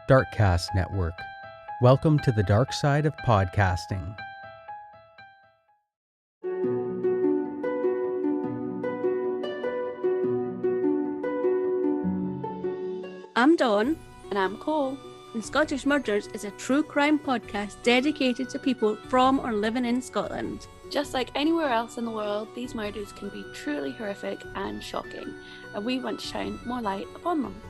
Darkcast Network. Welcome to the dark side of podcasting. I'm Dawn. And I'm Cole. And Scottish Murders is a true crime podcast dedicated to people from or living in Scotland. Just like anywhere else in the world, these murders can be truly horrific and shocking, and we want to shine more light upon them.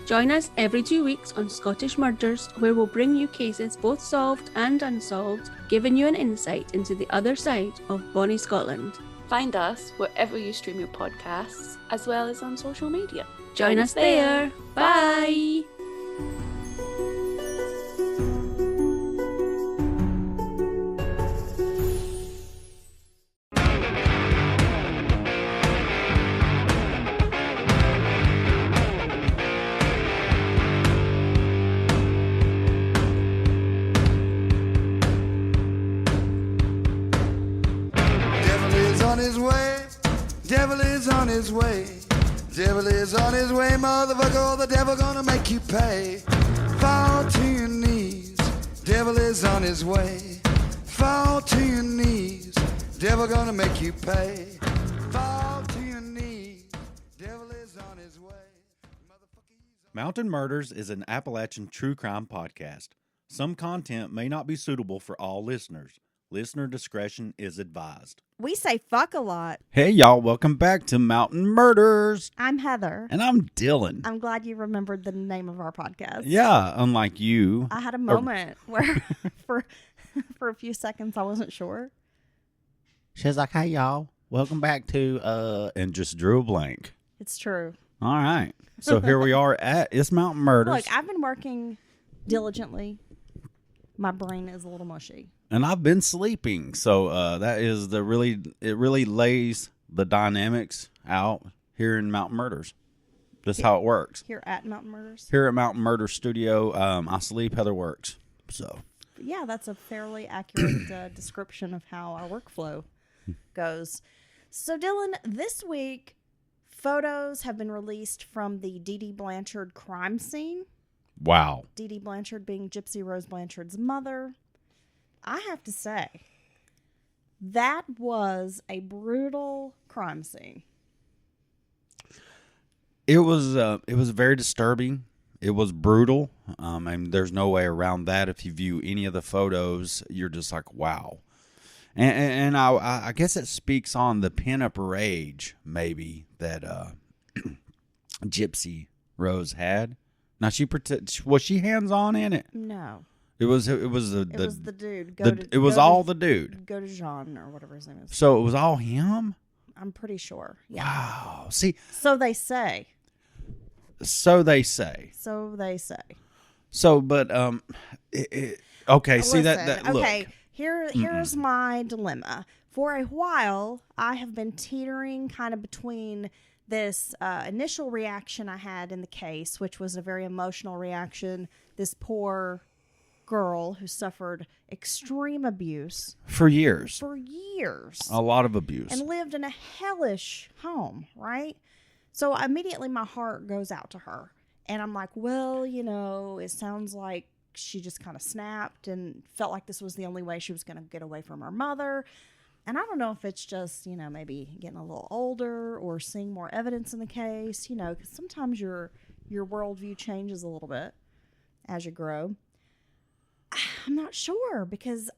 Join us every 2 weeks on Scottish Murders, where we'll bring you cases both solved and unsolved, giving you an insight into the other side of bonnie Scotland. Find us wherever you stream your podcasts, as well as on social media. Join us there. Bye! Devil is on his way. Devil is on his way, motherfucker. The devil gonna make you pay. Fall to your knees. Devil is on his way. Fall to your knees. Devil gonna make you pay. Fall to your knees. Devil is on his way. Mountain Murders is an Appalachian true crime podcast. Some content may not be suitable for all listeners. Listener discretion is advised. We say fuck a lot. Hey, y'all. Welcome back to Mountain Murders. I'm Heather. And I'm Dylan. I'm glad you remembered the name of our podcast. Yeah, unlike you. I had a moment where for a few seconds I wasn't sure. She was like, hey, y'all. Welcome back to, and just drew a blank. It's true. All right. So here we are at It's Mountain Murders. Look, I've been working diligently. My brain is a little mushy. And I've been sleeping, so that is it really lays the dynamics out here in Mountain Murders. Just how it works. Here at Mountain Murders? Here at Mountain Murder Studio, I sleep, Heather works. So yeah, that's a fairly accurate description of how our workflow goes. So Dylan, this week, photos have been released from the Dee Dee Blanchard crime scene. Wow. Dee Dee Blanchard being Gypsy Rose Blanchard's mother. I have to say, that was a brutal crime scene. It was very disturbing. It was brutal. And there's no way around that. If you view any of the photos, you're just like, wow. And I guess it speaks on the pin-up rage, maybe, that Gypsy Rose had. Now, was she hands-on in it? No. It was the dude. It was all the dude. Go to Jean or whatever his name is. So it was all him? I'm pretty sure. Yeah. Wow. See. So they say. So they say. So, but okay. See listen, that. Look. Okay. Here's my dilemma. For a while, I have been teetering kind of between this initial reaction I had in the case, which was a very emotional reaction. This poor girl who suffered extreme abuse for years, a lot of abuse, and lived in a hellish home, right? So immediately my heart goes out to her, and I'm like, well, it sounds like she just kind of snapped and felt like this was the only way she was going to get away from her mother. And I don't know if it's just, maybe getting a little older or seeing more evidence in the case, because sometimes your worldview changes a little bit as you grow. I'm not sure, because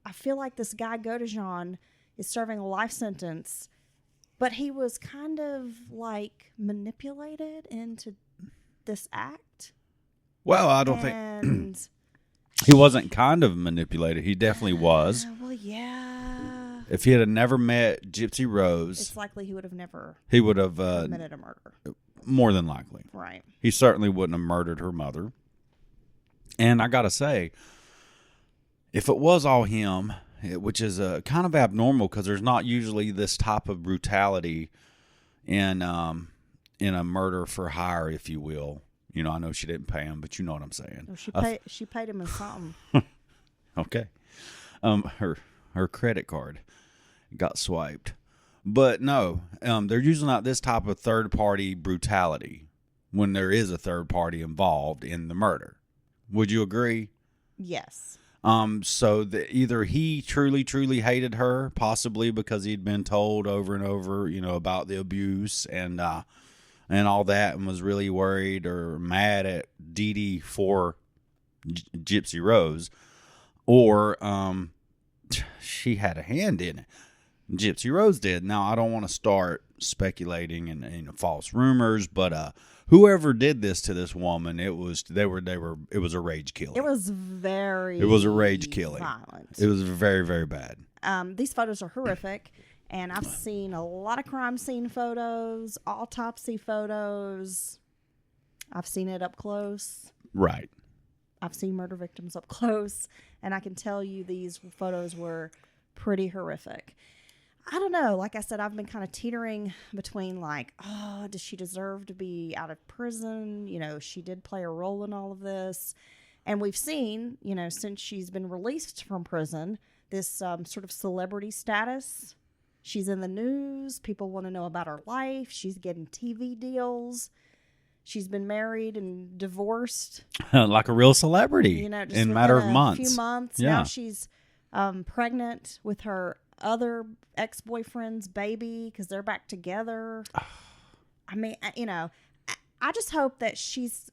I feel like this guy Godejean is serving a life sentence, but he was kind of like manipulated into this act. Well, I don't think he wasn't kind of manipulated. He definitely was. Well, yeah. If he had never met Gypsy Rose, it's likely he would have committed a murder. More than likely. Right. He certainly wouldn't have murdered her mother. And I got to say, if it was all him, which is kind of abnormal because there's not usually this type of brutality in a murder for hire, if you will. I know she didn't pay him, but you know what I'm saying. Well, she paid him in something. Okay. Her credit card got swiped. But no, they're usually not this type of third-party brutality when there is a third party involved in the murder. Would you agree? Yes. So either he truly hated her, possibly because he'd been told over and over, about the abuse and all that, and was really worried or mad at Dee Dee for Gypsy Rose, or she had a hand in it. Gypsy Rose did. Now, I don't want to start speculating and false rumors, but whoever did this to this woman, it was a rage killing. It was very. It was a rage killing. Violent. It was very, very bad. These photos are horrific, and I've seen a lot of crime scene photos, autopsy photos. I've seen it up close. Right. I've seen murder victims up close, and I can tell you these photos were pretty horrific. I don't know. Like I said, I've been kind of teetering between does she deserve to be out of prison? She did play a role in all of this. And we've seen, since she's been released from prison, this sort of celebrity status. She's in the news. People want to know about her life. She's getting TV deals. She's been married and divorced. Like a real celebrity in a matter of months. A few months. Yeah. Now she's pregnant with her other ex-boyfriend's baby because they're back together. I mean, I just hope that she's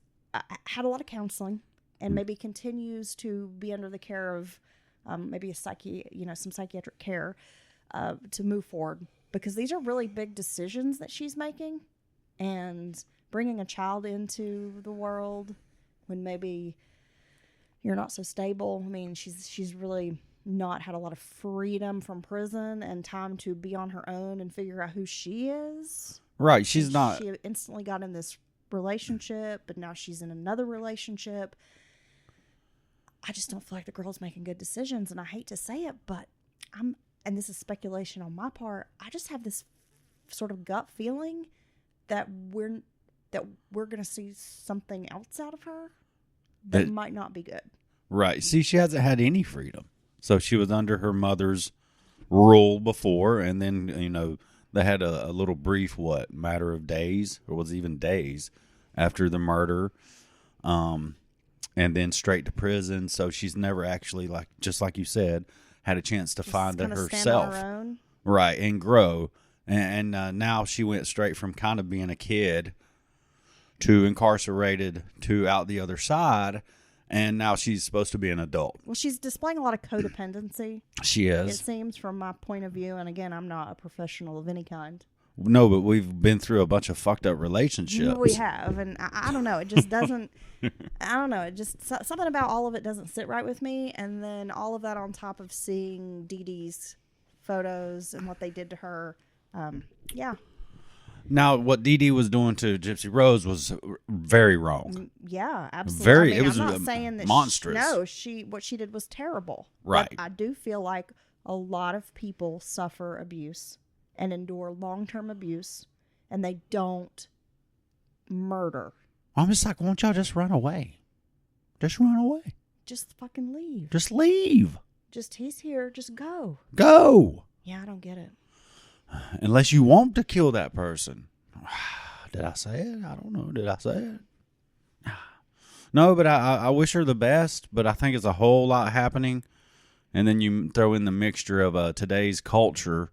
had a lot of counseling and maybe continues to be under the care of maybe some psychiatric care to move forward, because these are really big decisions that she's making, and bringing a child into the world when maybe you're not so stable. I mean, she's really not had a lot of freedom from prison and time to be on her own and figure out who she is. Right. She instantly got in this relationship, but now she's in another relationship. I just don't feel like the girl's making good decisions, and I hate to say it, but and this is speculation on my part, I just have this sort of gut feeling that we're going to see something else out of her that might not be good. Right. See, she hasn't had any freedom. So she was under her mother's rule before, and then, they had a little brief, matter of days, or was it even days after the murder, and then straight to prison. So she's never actually, just like you said, had a chance to find it herself. Stand on her own. Right, and grow. And now she went straight from kind of being a kid to incarcerated to out the other side. And now she's supposed to be an adult. Well, she's displaying a lot of codependency. She is. It seems, from my point of view. And again, I'm not a professional of any kind. No, but we've been through a bunch of fucked up relationships. We have. And I don't know. It just doesn't. I don't know. It just, something about all of it doesn't sit right with me. And then all of that on top of seeing Dee Dee's photos and what they did to her. Yeah. Now, what Dee Dee was doing to Gypsy Rose was very wrong. Yeah, absolutely. It was I'm not saying that monstrous. What she did was terrible. Right. But I do feel like a lot of people suffer abuse and endure long-term abuse, and they don't murder. I'm just like, won't y'all just run away? Just run away. Just fucking leave. Just leave. Just, he's here. Just go. Go. Yeah, I don't get it. Unless you want to kill that person. Did I say it? I don't know. Did I say it? No, but I wish her the best, but I think it's a whole lot happening. And then you throw in the mixture of today's culture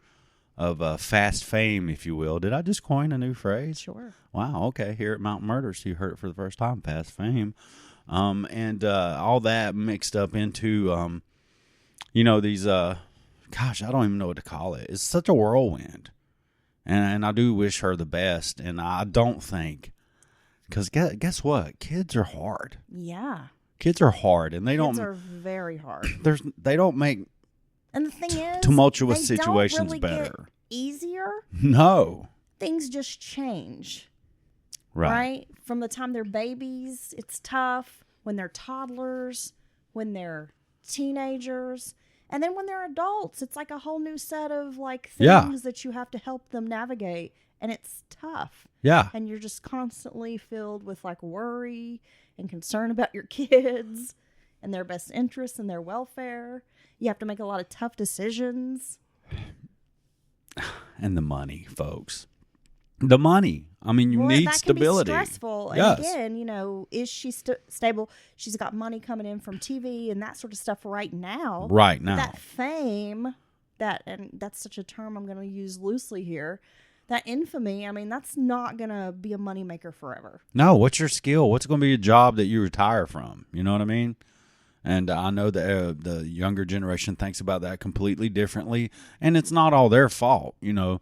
of fast fame, if you will. Did I just coin a new phrase? Sure. Wow, okay. Here at Mountain Murders, you heard it for the first time, fast fame. And all that mixed up into, these... gosh, I don't even know what to call it. It's such a whirlwind. And I do wish her the best. And I don't think, because guess what? Kids are hard. Yeah. Kids are hard. And Kids are very hard. They don't make and the thing is, tumultuous they situations don't really better. Get easier. No. Things just change. Right. From the time they're babies, it's tough. When they're toddlers, when they're teenagers. And then when they're adults, it's like a whole new set of things that you have to help them navigate. And it's tough. Yeah. And you're just constantly filled with worry and concern about your kids and their best interests and their welfare. You have to make a lot of tough decisions. And the money, folks. The money. I mean, you need that stability. Can be stressful. Yes. And again, is she stable? She's got money coming in from TV and that sort of stuff right now. Right now. That fame, and that's such a term I'm going to use loosely here. That infamy, I mean, that's not going to be a moneymaker forever. No, what's your skill? What's going to be a job that you retire from? You know what I mean? And I know that the younger generation thinks about that completely differently, and it's not all their fault. You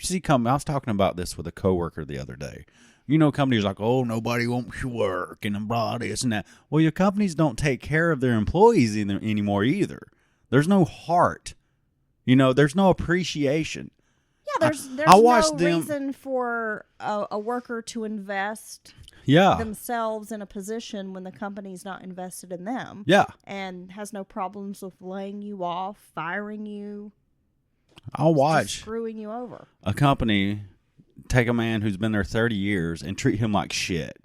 see, I was talking about this with a coworker the other day. Companies like, oh, nobody wants to work and blah, this and that. Well, your companies don't take care of their employees anymore either. There's no heart. There's no appreciation. Yeah, there's reason for a worker to invest themselves in a position when the company's not invested in them. Yeah. And has no problems with laying you off, firing you. I'll watch screwing you over. A company take a man who's been there 30 years and treat him like shit.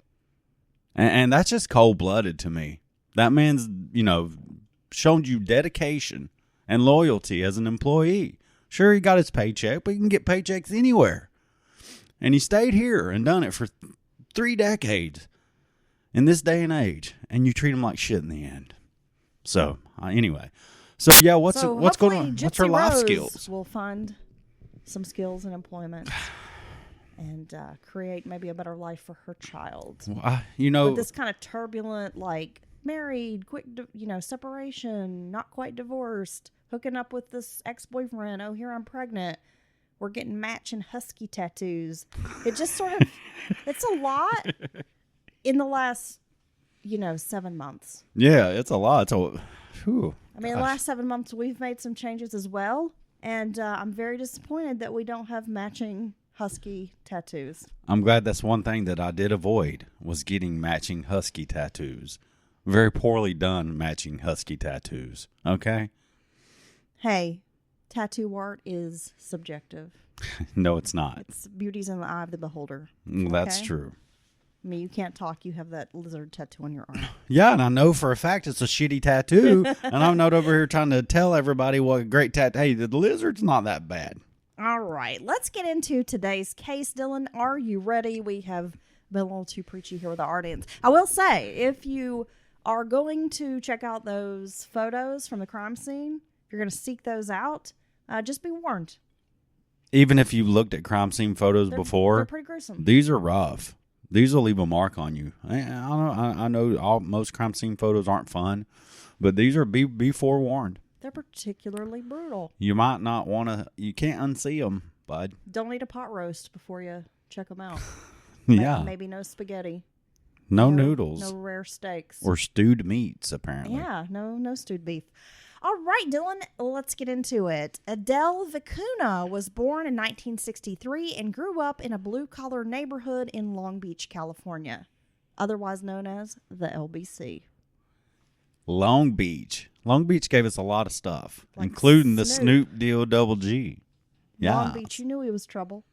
And that's just cold-blooded to me. That man's, shown you dedication and loyalty as an employee. Sure, he got his paycheck, but he can get paychecks anywhere. And he stayed here and done it for 3 decades in this day and age, and you treat him like shit in the end. So, anyway. So, yeah, what's going on? What's her life skills? We'll find some skills in employment and create maybe a better life for her child. With this kind of turbulent, like, married, quick, separation, not quite divorced, hooking up with this ex-boyfriend. Oh, here I'm pregnant. We're getting matching husky tattoos. It just sort of, it's a lot in the last, 7 months. Yeah, it's a lot. The last 7 months we've made some changes as well. And I'm very disappointed that we don't have matching husky tattoos. I'm glad that's one thing that I did avoid was getting matching husky tattoos. Very poorly done matching husky tattoos. Okay? Hey, tattoo art is subjective. No, it's not. It's beauty's in the eye of the beholder. That's true. I mean, you can't talk. You have that lizard tattoo on your arm. Yeah, and I know for a fact it's a shitty tattoo. And I'm not over here trying to tell everybody what a great tattoo. Hey, the lizard's not that bad. All right, let's get into today's case. Dylan, are you ready? We have been a little too preachy here with the audience. I will say, if you are going to check out those photos from the crime scene, if you're going to seek those out, just be warned. Even if you looked at crime scene photos before, they're pretty gruesome. These are rough. These will leave a mark on you. I know most crime scene photos aren't fun, but these are be forewarned. They're particularly brutal. You might not want to. You can't unsee them, bud. Don't eat a pot roast before you check them out. Yeah. Maybe no spaghetti. No noodles. No rare steaks. Or stewed meats, apparently. Yeah, no stewed beef. All right, Dylan, let's get into it. Adele Vicuna was born in 1963 and grew up in a blue-collar neighborhood in Long Beach, California, otherwise known as the LBC. Long Beach. Long Beach gave us a lot of stuff, like including the Snoop deal Double G. Yeah. Long Beach, you knew he was trouble.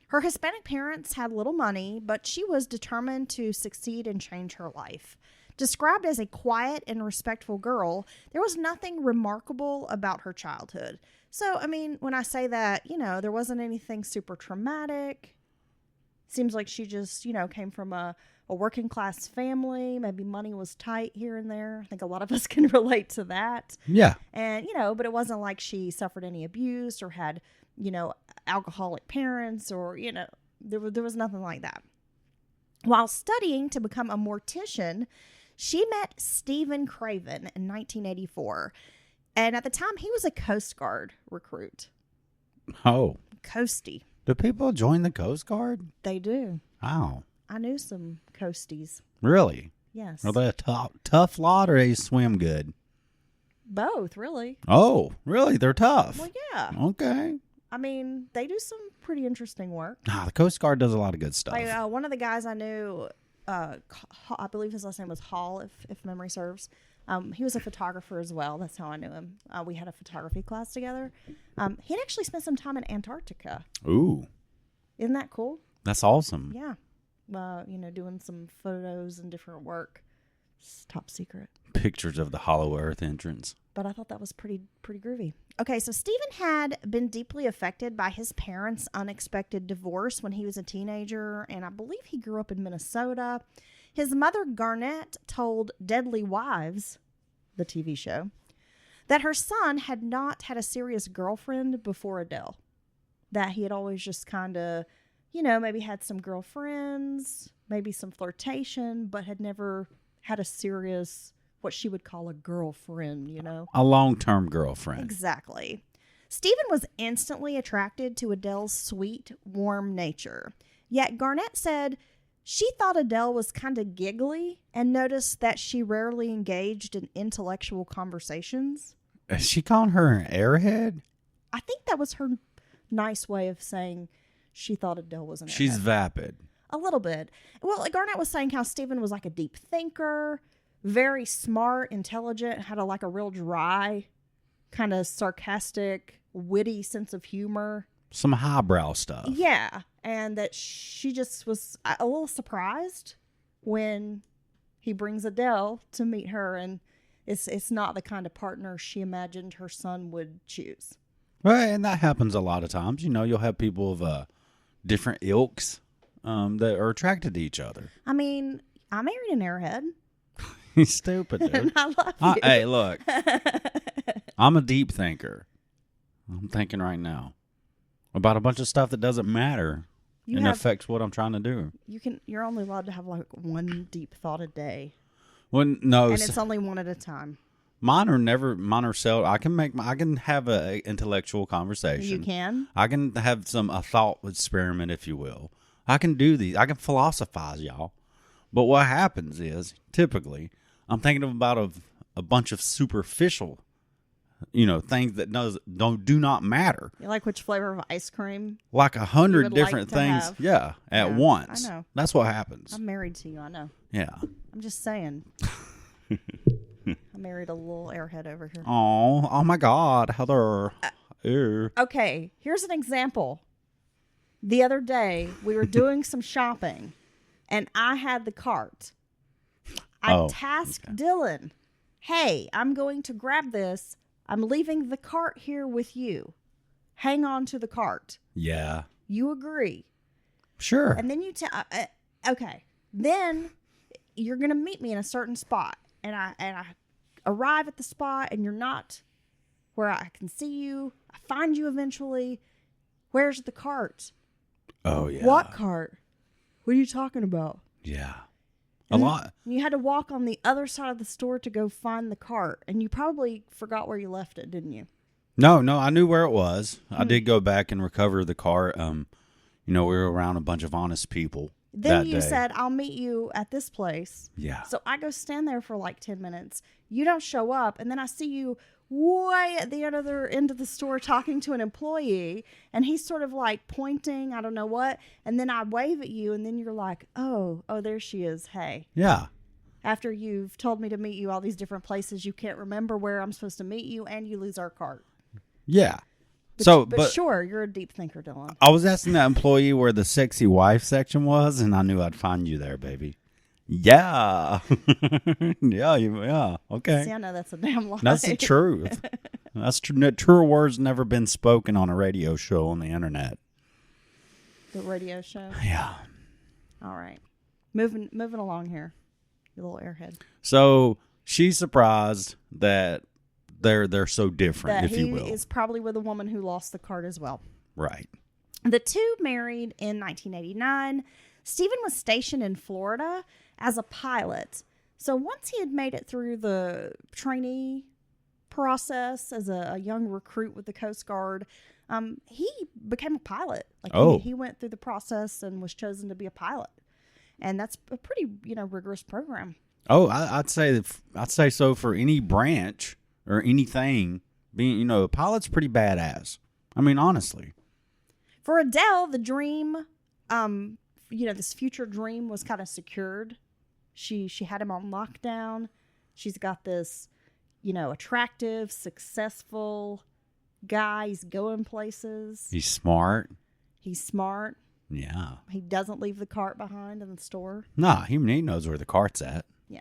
Her Hispanic parents had little money, but she was determined to succeed and change her life. Described as a quiet and respectful girl, there was nothing remarkable about her childhood. So, I mean, when I say that, there wasn't anything super traumatic. Seems like she just, came from a working class family. Maybe money was tight here and there. I think a lot of us can relate to that. Yeah. And, but it wasn't like she suffered any abuse or had, alcoholic parents or, there was nothing like that. While studying to become a mortician, she met Stephen Craven in 1984. And at the time, he was a Coast Guard recruit. Oh. Coastie. Do people join the Coast Guard? They do. Wow. I knew some Coasties. Really? Yes. Are they a tough lot or they swim good? Both, really. Oh, really? They're tough? Well, yeah. Okay. I mean, they do some pretty interesting work. The Coast Guard does a lot of good stuff. Like, one of the guys I knew, I believe his last name was Hall, if memory serves. He was a photographer as well. That's how I knew him. We had a photography class together. He'd actually spent some time in Antarctica. Ooh. Isn't that cool? That's awesome. Yeah. Doing some photos and different work. It's top secret. Pictures of the Hollow Earth entrance. But I thought that was pretty groovy. Okay, so Stephen had been deeply affected by his parents' unexpected divorce when he was a teenager, and I believe he grew up in Minnesota. His mother, Garnett, told Deadly Wives, the TV show, that her son had not had a serious girlfriend before Adele. That he had always just kind of, maybe had some girlfriends, maybe some flirtation, but had never had a serious, what she would call a girlfriend, A long-term girlfriend. Exactly. Stephen was instantly attracted to Adele's sweet, warm nature. Yet Garnett said she thought Adele was kind of giggly and noticed that she rarely engaged in intellectual conversations. Is she calling her an airhead? I think that was her nice way of saying she thought Adele was an airhead. She's vapid. A little bit. Well, Garnett was saying how Stephen was like a deep thinker, very smart, intelligent, had a real dry, kind of sarcastic, witty sense of humor. Some highbrow stuff. Yeah, and that she just was a little surprised when he brings Adele to meet her, and it's not the kind of partner she imagined her son would choose. Well, and that happens a lot of times. You'll have people of different ilks that are attracted to each other. I mean, I married an airhead. He's stupid, dude. And I love you. Hey, look. I'm a deep thinker. I'm thinking right now about a bunch of stuff that doesn't matter affects what I'm trying to do. You're only allowed to have one deep thought a day. Well, no, and it's only one at a time. Mine are seldom. I can have an intellectual conversation. You can? I can have a thought experiment, if you will. I can do these. I can philosophize, y'all. But what happens is, typically, I'm thinking about a bunch of superficial, things that do not matter. You like which flavor of ice cream? Like 100 different things, have. at once. I know. That's what happens. I'm married to you, I know. Yeah. I'm just saying. I married a little airhead over here. Oh my God, Heather. Ew. Okay, here's an example. The other day, we were doing some shopping, and I had the cart. I tasked Dylan, hey, I'm going to grab this. I'm leaving the cart here with you. Hang on to the cart. Yeah. You agree. Sure. And then you tell, okay, then you're going to meet me in a certain spot. And I arrive at the spot, and you're not where I can see you. I find you eventually. Where's the cart? Oh, yeah. What cart? What are you talking about? Yeah. And a lot. You had to walk on the other side of the store to go find the cart. And you probably forgot where you left it, didn't you? No, I knew where it was. I did go back and recover the cart. We were around a bunch of honest people. Then you said, I'll meet you at this place. Yeah. So I go stand there for 10 minutes. You don't show up. And then I see you way at the other end of the store talking to an employee. And he's sort of pointing, I don't know what. And then I wave at you. And then you're like, oh, there she is. Hey. Yeah. After you've told me to meet you all these different places, you can't remember where I'm supposed to meet you. And you lose our cart. Yeah. But sure, you're a deep thinker, Dylan. I was asking that employee where the sexy wife section was, and I knew I'd find you there, baby. Yeah. yeah. Okay. See, I know that's a damn lie. That's the truth. That's true. Truer words never been spoken on a radio show on the internet. The radio show? Yeah. All right. Moving along here. You little airhead. So she's surprised that they're so different, if you will. He is probably with a woman who lost the cart as well. Right. The two married in 1989. Stephen was stationed in Florida as a pilot. So once he had made it through the trainee process as a young recruit with the Coast Guard, he became a pilot. He went through the process and was chosen to be a pilot. And that's a pretty, rigorous program. Oh, I'd say so for any branch or anything. Being, a pilot's pretty badass. I mean, honestly. For Adele, the dream, this future dream was kind of secured. She had him on lockdown. She's got this, attractive, successful guy. He's going places. He's smart. Yeah. He doesn't leave the cart behind in the store. Nah, he knows where the cart's at. Yeah.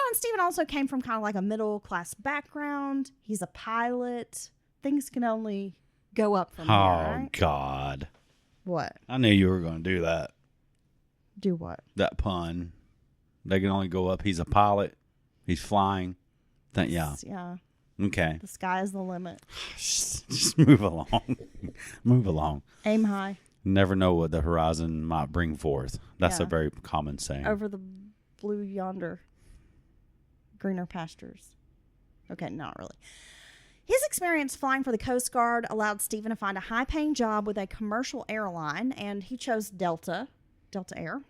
And Stephen also came from kind of like a middle class background. He's a pilot. Things can only go up from here, right? God. What? I knew you were going to do that. Do what? That pun. They can only go up. He's a pilot. He's flying. Yeah. Yeah. Okay. The sky is the limit. Just move along. Move along. Aim high. Never know what the horizon might bring forth. That's Yeah. a very common saying. Over the blue yonder. Greener pastures. Okay, not really. His experience flying for the Coast Guard allowed Stephen to find a high-paying job with a commercial airline, and he chose Delta Air.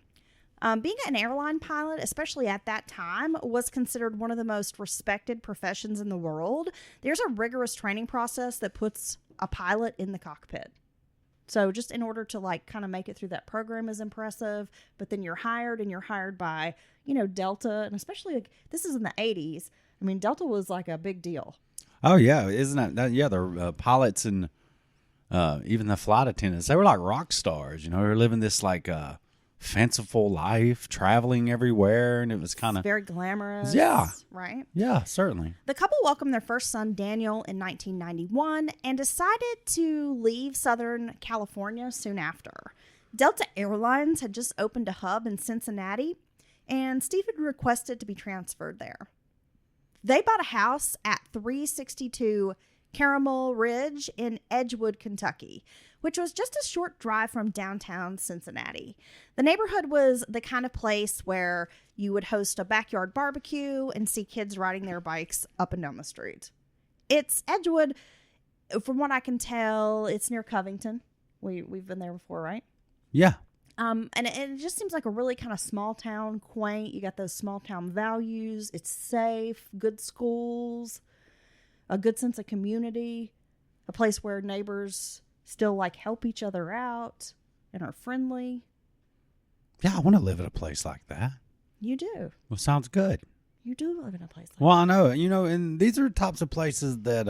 Being an airline pilot, especially at that time, was considered one of the most respected professions in the world. There's a rigorous training process that puts a pilot in the cockpit. So just in order to like kind of make it through that program is impressive, but then you're hired by, Delta, and especially like this is in the 80s. I mean, Delta was like a big deal. Oh, yeah. Isn't that yeah, the pilots and even the flight attendants, they were like rock stars. They were living this like fanciful life, traveling everywhere, and it was kind of very glamorous. Yeah. Right? Yeah, certainly. The couple welcomed their first son, Daniel, in 1991 and decided to leave Southern California soon after. Delta Airlines had just opened a hub in Cincinnati, and Stephen requested to be transferred there. They bought a house at 362 Caramel Ridge in Edgewood, Kentucky, which was just a short drive from downtown Cincinnati. The neighborhood was the kind of place where you would host a backyard barbecue and see kids riding their bikes up and down the street. It's Edgewood, from what I can tell, it's near Covington. We've been there before, right? Yeah. And it just seems like a really kind of small town, quaint. You got those small town values. It's safe, good schools, a good sense of community, a place where neighbors still like help each other out and are friendly. Yeah, I want to live at a place like that. You do. Well, sounds good. You do live in a place like Well, I know. And these are types of places that,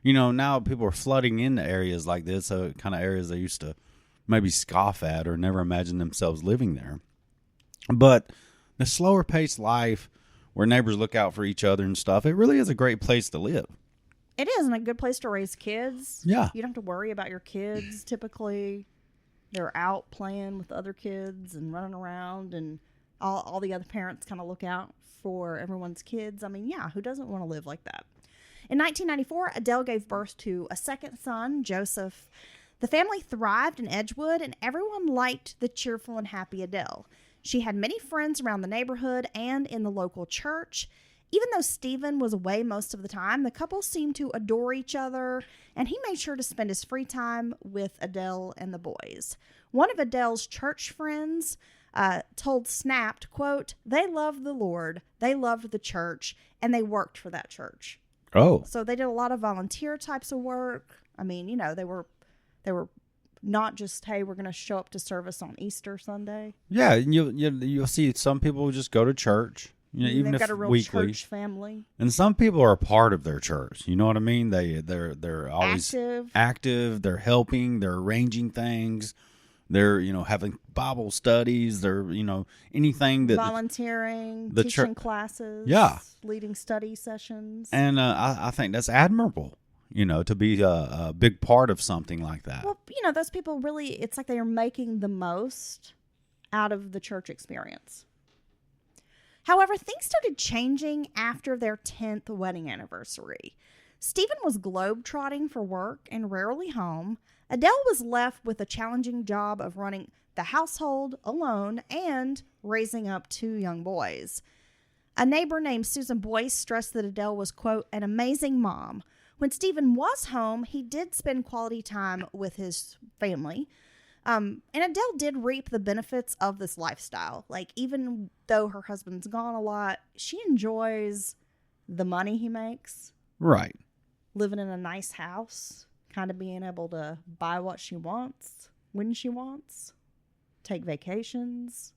now people are flooding into areas like this, so kind of areas they used to maybe scoff at or never imagine themselves living there. But the slower paced life where neighbors look out for each other and stuff, it really is a great place to live. It is, and a good place to raise kids. Yeah. You don't have to worry about your kids. Typically, they're out playing with other kids and running around, and all the other parents kind of look out for everyone's kids. I mean, yeah, who doesn't want to live like that? In 1994, Adele gave birth to a second son, Joseph. The family thrived in Edgewood, and everyone liked the cheerful and happy Adele. She had many friends around the neighborhood and in the local church. Even though Stephen was away most of the time, the couple seemed to adore each other, and he made sure to spend his free time with Adele and the boys. One of Adele's church friends told Snapped, quote, "They loved the Lord, they loved the church, and they worked for that church." Oh. So they did a lot of volunteer types of work. I mean, they were not just, hey, we're going to show up to service on Easter Sunday. Yeah, and you'll see some people just go to church, even They've if got a real weekly. church family. And some people are a part of their church. You know what I mean? They're always active. They're helping. They're arranging things. They're having Bible studies. They're anything that volunteering, the teaching classes, yeah, leading study sessions. And I think that's admirable. To be a big part of something like that. Well, those people really, it's like they are making the most out of the church experience. However, things started changing after their 10th wedding anniversary. Stephen was globe-trotting for work and rarely home. Adele was left with a challenging job of running the household alone and raising up 2 young boys. A neighbor named Susan Boyce stressed that Adele was, quote, an amazing mom. When Stephen was home, he did spend quality time with his family. And Adele did reap the benefits of this lifestyle. Like, even though her husband's gone a lot, she enjoys the money he makes. Right. Living in a nice house, kind of being able to buy what she wants, when she wants, take vacations,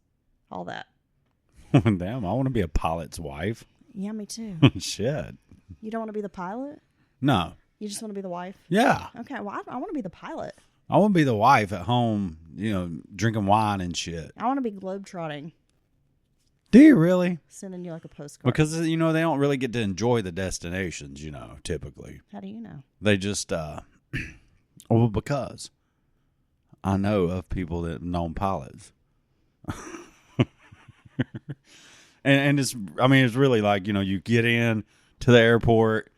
all that. Damn, I want to be a pilot's wife. Yeah, me too. Shit. You don't want to be the pilot? No. You just want to be the wife? Yeah. Okay, well, I want to be the pilot. I want to be the wife at home, drinking wine and shit. I want to be globetrotting. Do you really? Sending you like a postcard. Because, they don't really get to enjoy the destinations, typically. How do you know? They just, well, because I know of people that have known pilots. and it's really like, you get in to the airport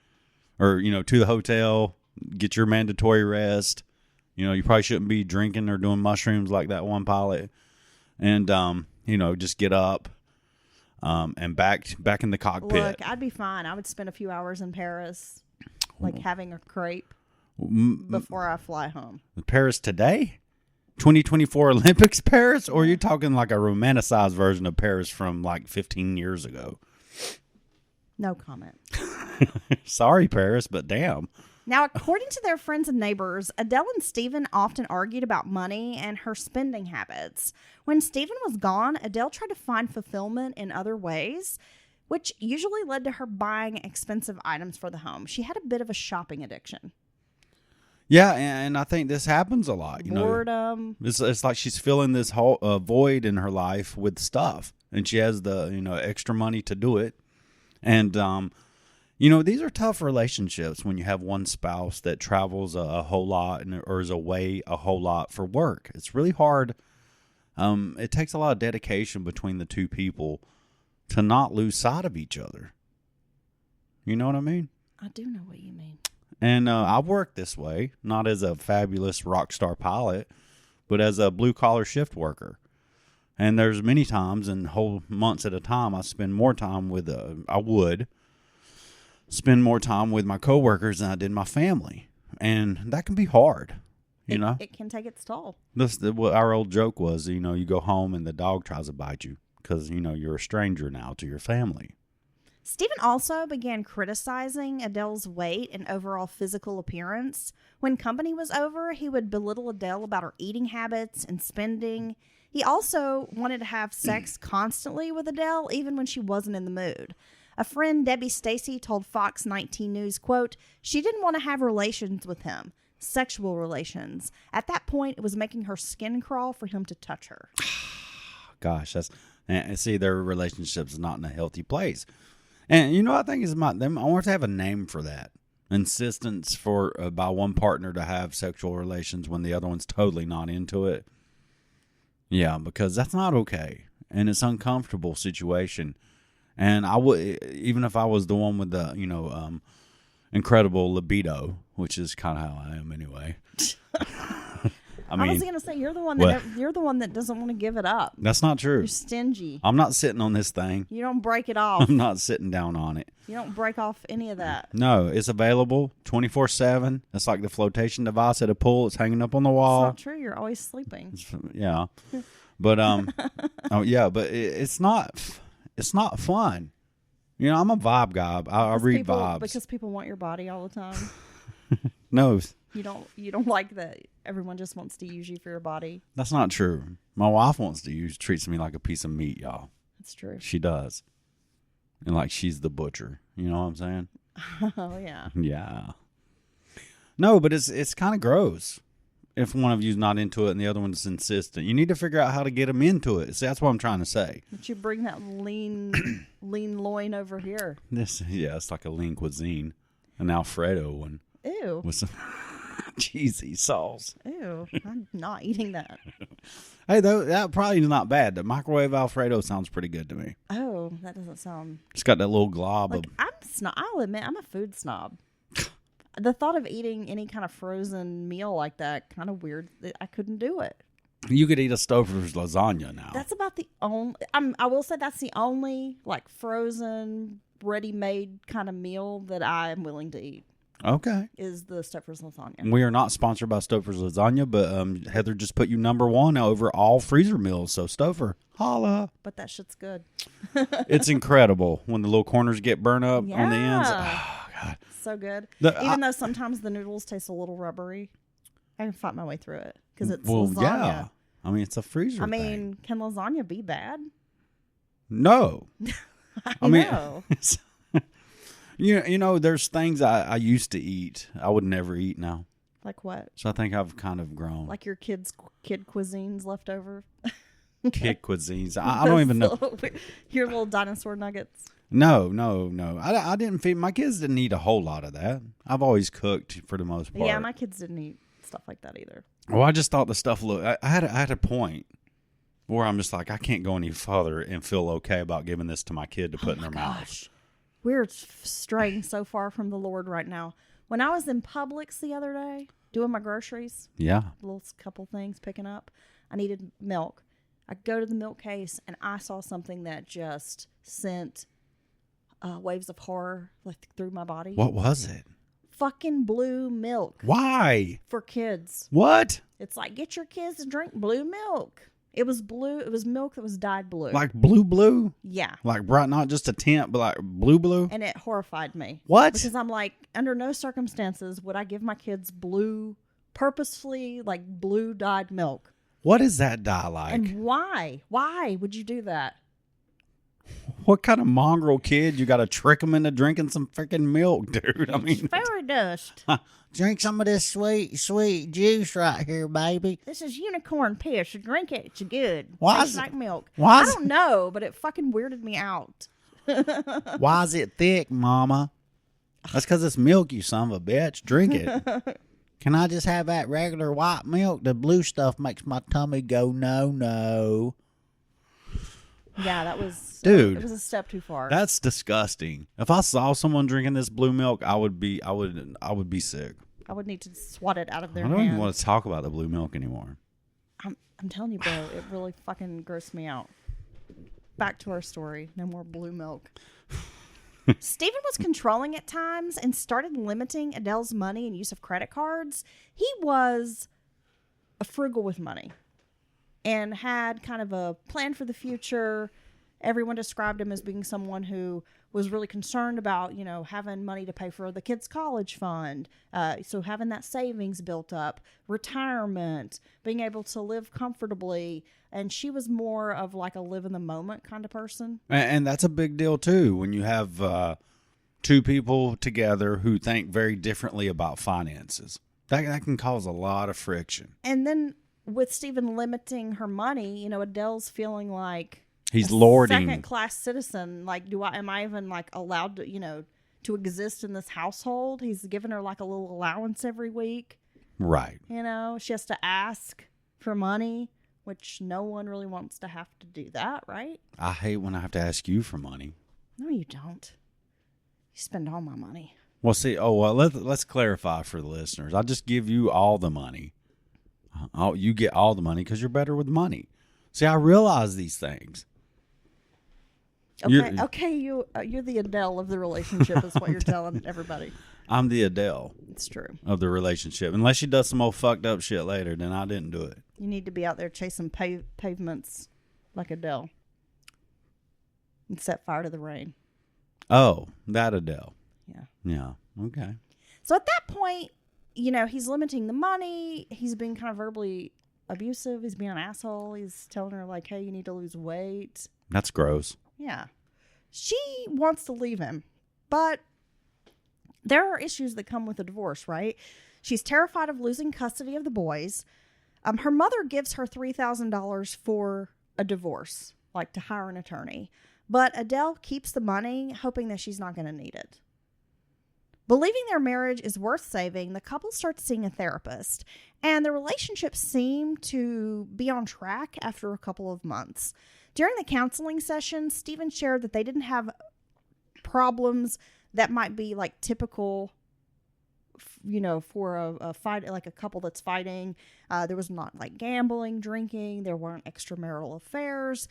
or, to the hotel, get your mandatory rest. You probably shouldn't be drinking or doing mushrooms like that one pilot. And, just get up and back in the cockpit. Look, I'd be fine. I would spend a few hours in Paris, like having a crepe before I fly home. Paris today? 2024 Olympics Paris? Or are you talking like a romanticized version of Paris from like 15 years ago? No comment. Sorry, Paris, but damn. Now, according to their friends and neighbors, Adele and Steven often argued about money and her spending habits. When Steven was gone, Adele tried to find fulfillment in other ways, which usually led to her buying expensive items for the home. She had a bit of a shopping addiction. Yeah, and I think this happens a lot. Boredom. It's like she's filling this whole void in her life with stuff, and she has the extra money to do it. And these are tough relationships when you have one spouse that travels a whole lot or is away a whole lot for work. It's really hard. It takes a lot of dedication between the two people to not lose sight of each other. You know what I mean? I do know what you mean. And I work this way, not as a fabulous rock star pilot, but as a blue-collar shift worker. And there's many times and whole months at a time I spend more time with, I would spend more time with my coworkers than I did my family. And that can be hard, It can take its toll. What our old joke was, you go home and the dog tries to bite you because, you're a stranger now to your family. Steven also began criticizing Adele's weight and overall physical appearance. When company was over, he would belittle Adele about her eating habits and spending. He also wanted to have sex constantly with Adele, even when she wasn't in the mood. A friend, Debbie Stacy, told Fox 19 News, quote, she didn't want to have relations with him, sexual relations. At that point, it was making her skin crawl for him to touch her. Gosh, see, their relationship's not in a healthy place. And, I think I want to have a name for that. Insistence by one partner to have sexual relations when the other one's totally not into it. Yeah, because that's not okay. And it's an uncomfortable situation. And I would, even if I was the one with the, incredible libido, which is kind of how I am anyway. I was going to say you're the one that doesn't want to give it up. That's not true. You're stingy. I'm not sitting on this thing. You don't break it off. I'm not sitting down on it. You don't break off any of that. No, it's available 24/7. It's like the flotation device at a pool. It's hanging up on the wall. It's not true. You're always sleeping. Yeah, but but it's not fun. I'm a vibe guy. I read vibes because people want your body all the time. No. You don't like that everyone just wants to use you for your body. That's not true. My wife treats me like a piece of meat, y'all. That's true. She does. And like she's the butcher. You know what I'm saying? Oh yeah. Yeah. No, but it's kind of gross if one of you's not into it and the other one's insistent. You need to figure out how to get them into it. See, that's what I'm trying to say. But you bring that lean loin over here. It's like a lean cuisine, an Alfredo one. Ew. With some cheesy sauce. Ew. I'm not eating that. Hey, though, that probably is not bad. The microwave Alfredo sounds pretty good to me. Oh, that doesn't sound... It's got that little glob of... I'll admit, I'm a food snob. The thought of eating any kind of frozen meal like that, kind of weird. I couldn't do it. You could eat a Stouffer's lasagna now. That's about the only... I will say that's the only, frozen, ready-made kind of meal that I'm willing to eat. Okay. Is the Stouffer's lasagna. We are not sponsored by Stouffer's lasagna, but Heather just put you number one over all freezer meals. So Stouffer, holla. But that shit's good. It's incredible when the little corners get burnt up on the ends. Oh, God. So good. Even though sometimes the noodles taste a little rubbery, I can fight my way through it because it's lasagna. Yeah. I mean, it's a freezer thing. Can lasagna be bad? No. I know. There's things I used to eat I would never eat now. Like what? So I think I've kind of grown. Like your kid cuisines left over? kid cuisines. I don't even know. Your little dinosaur nuggets. No. I didn't feed my kids. Didn't eat a whole lot of that. I've always cooked for the most part. Yeah, my kids didn't eat stuff like that either. Well, I just thought the stuff looked. I had a point where I'm just like, I can't go any further and feel okay about giving this to my kid to put in their mouth. We're straying so far from the Lord right now. When I was in Publix the other day doing my groceries, Yeah. a little couple things picking up, I needed milk. I go to the milk case and I saw something that just sent waves of horror like through my body. What was it? Fucking blue milk Why? for kids. What? It's like, get your kids to drink blue milk. It was blue. It was milk that was dyed blue. Like blue? Yeah. Like bright, not just a tint, but like blue? And it horrified me. What? Because I'm like, under no circumstances would I give my kids purposefully, like blue dyed milk. What is that dye like? And why? Why would you do that? What kind of mongrel kid you got to trick them into drinking some freaking milk, dude? I mean, Fairy dust. drink some of this sweet juice right here, baby. This is unicorn piss. You drink it, it's good. Why Tastes is like milk. why I is- don't know, but it fucking weirded me out. Why is it thick, Mama? That's because it's milk, you son of a bitch. Drink it. Can I just have that regular white milk? The blue stuff makes my tummy go no. Yeah, that was Dude, it was a step too far. That's disgusting. If I saw someone drinking this blue milk, I would be sick. I would need to swat it out of I their don't hand. even want to talk about the blue milk anymore. I'm telling you, bro, it really fucking grossed me out. Back to our story. No more blue milk. Stephen was controlling at times and started limiting Adele's money and use of credit cards. He was frugal with money and had kind of a plan for the future. Everyone described him as being someone who was really concerned about, having money to pay for the kids' college fund. So having that savings built up, retirement, being able to live comfortably. And she was more of like a live in the moment kind of person. And that's a big deal too when you have two people together who think very differently about finances. That can cause a lot of friction. And then with Stephen limiting her money, Adele's feeling like he's lording. Second-class citizen. Like, am I even like allowed to, to exist in this household? He's giving her like a little allowance every week. Right. She has to ask for money, which no one really wants to have to do that, right? I hate when I have to ask you for money. No, you don't. You spend all my money. Well, see, let's clarify for the listeners. I just give you all the money. You get all the money because you're better with money. See, I realize these things. Okay, you're the Adele of the relationship is what you're telling everybody. I'm the Adele It's true. of the relationship. Unless she does some old fucked up shit later, then I didn't do it. You need to be out there chasing pavements like Adele and set fire to the rain. Oh, that Adele. Yeah. Yeah. Okay. So at that point, he's limiting the money. He's being kind of verbally abusive. He's being an asshole. He's telling her like, hey, you need to lose weight. That's gross. Yeah. She wants to leave him, but there are issues that come with a divorce, right? She's terrified of losing custody of the boys. Her mother gives her $3,000 for a divorce, like to hire an attorney. But Adele keeps the money, hoping that she's not going to need it. Believing their marriage is worth saving, the couple starts seeing a therapist, and the relationship seemed to be on track after a couple of months. During the counseling session, Stephen shared that they didn't have problems that might be like typical, for a fight, like a couple that's fighting. There was not like gambling, drinking. There weren't extramarital affairs.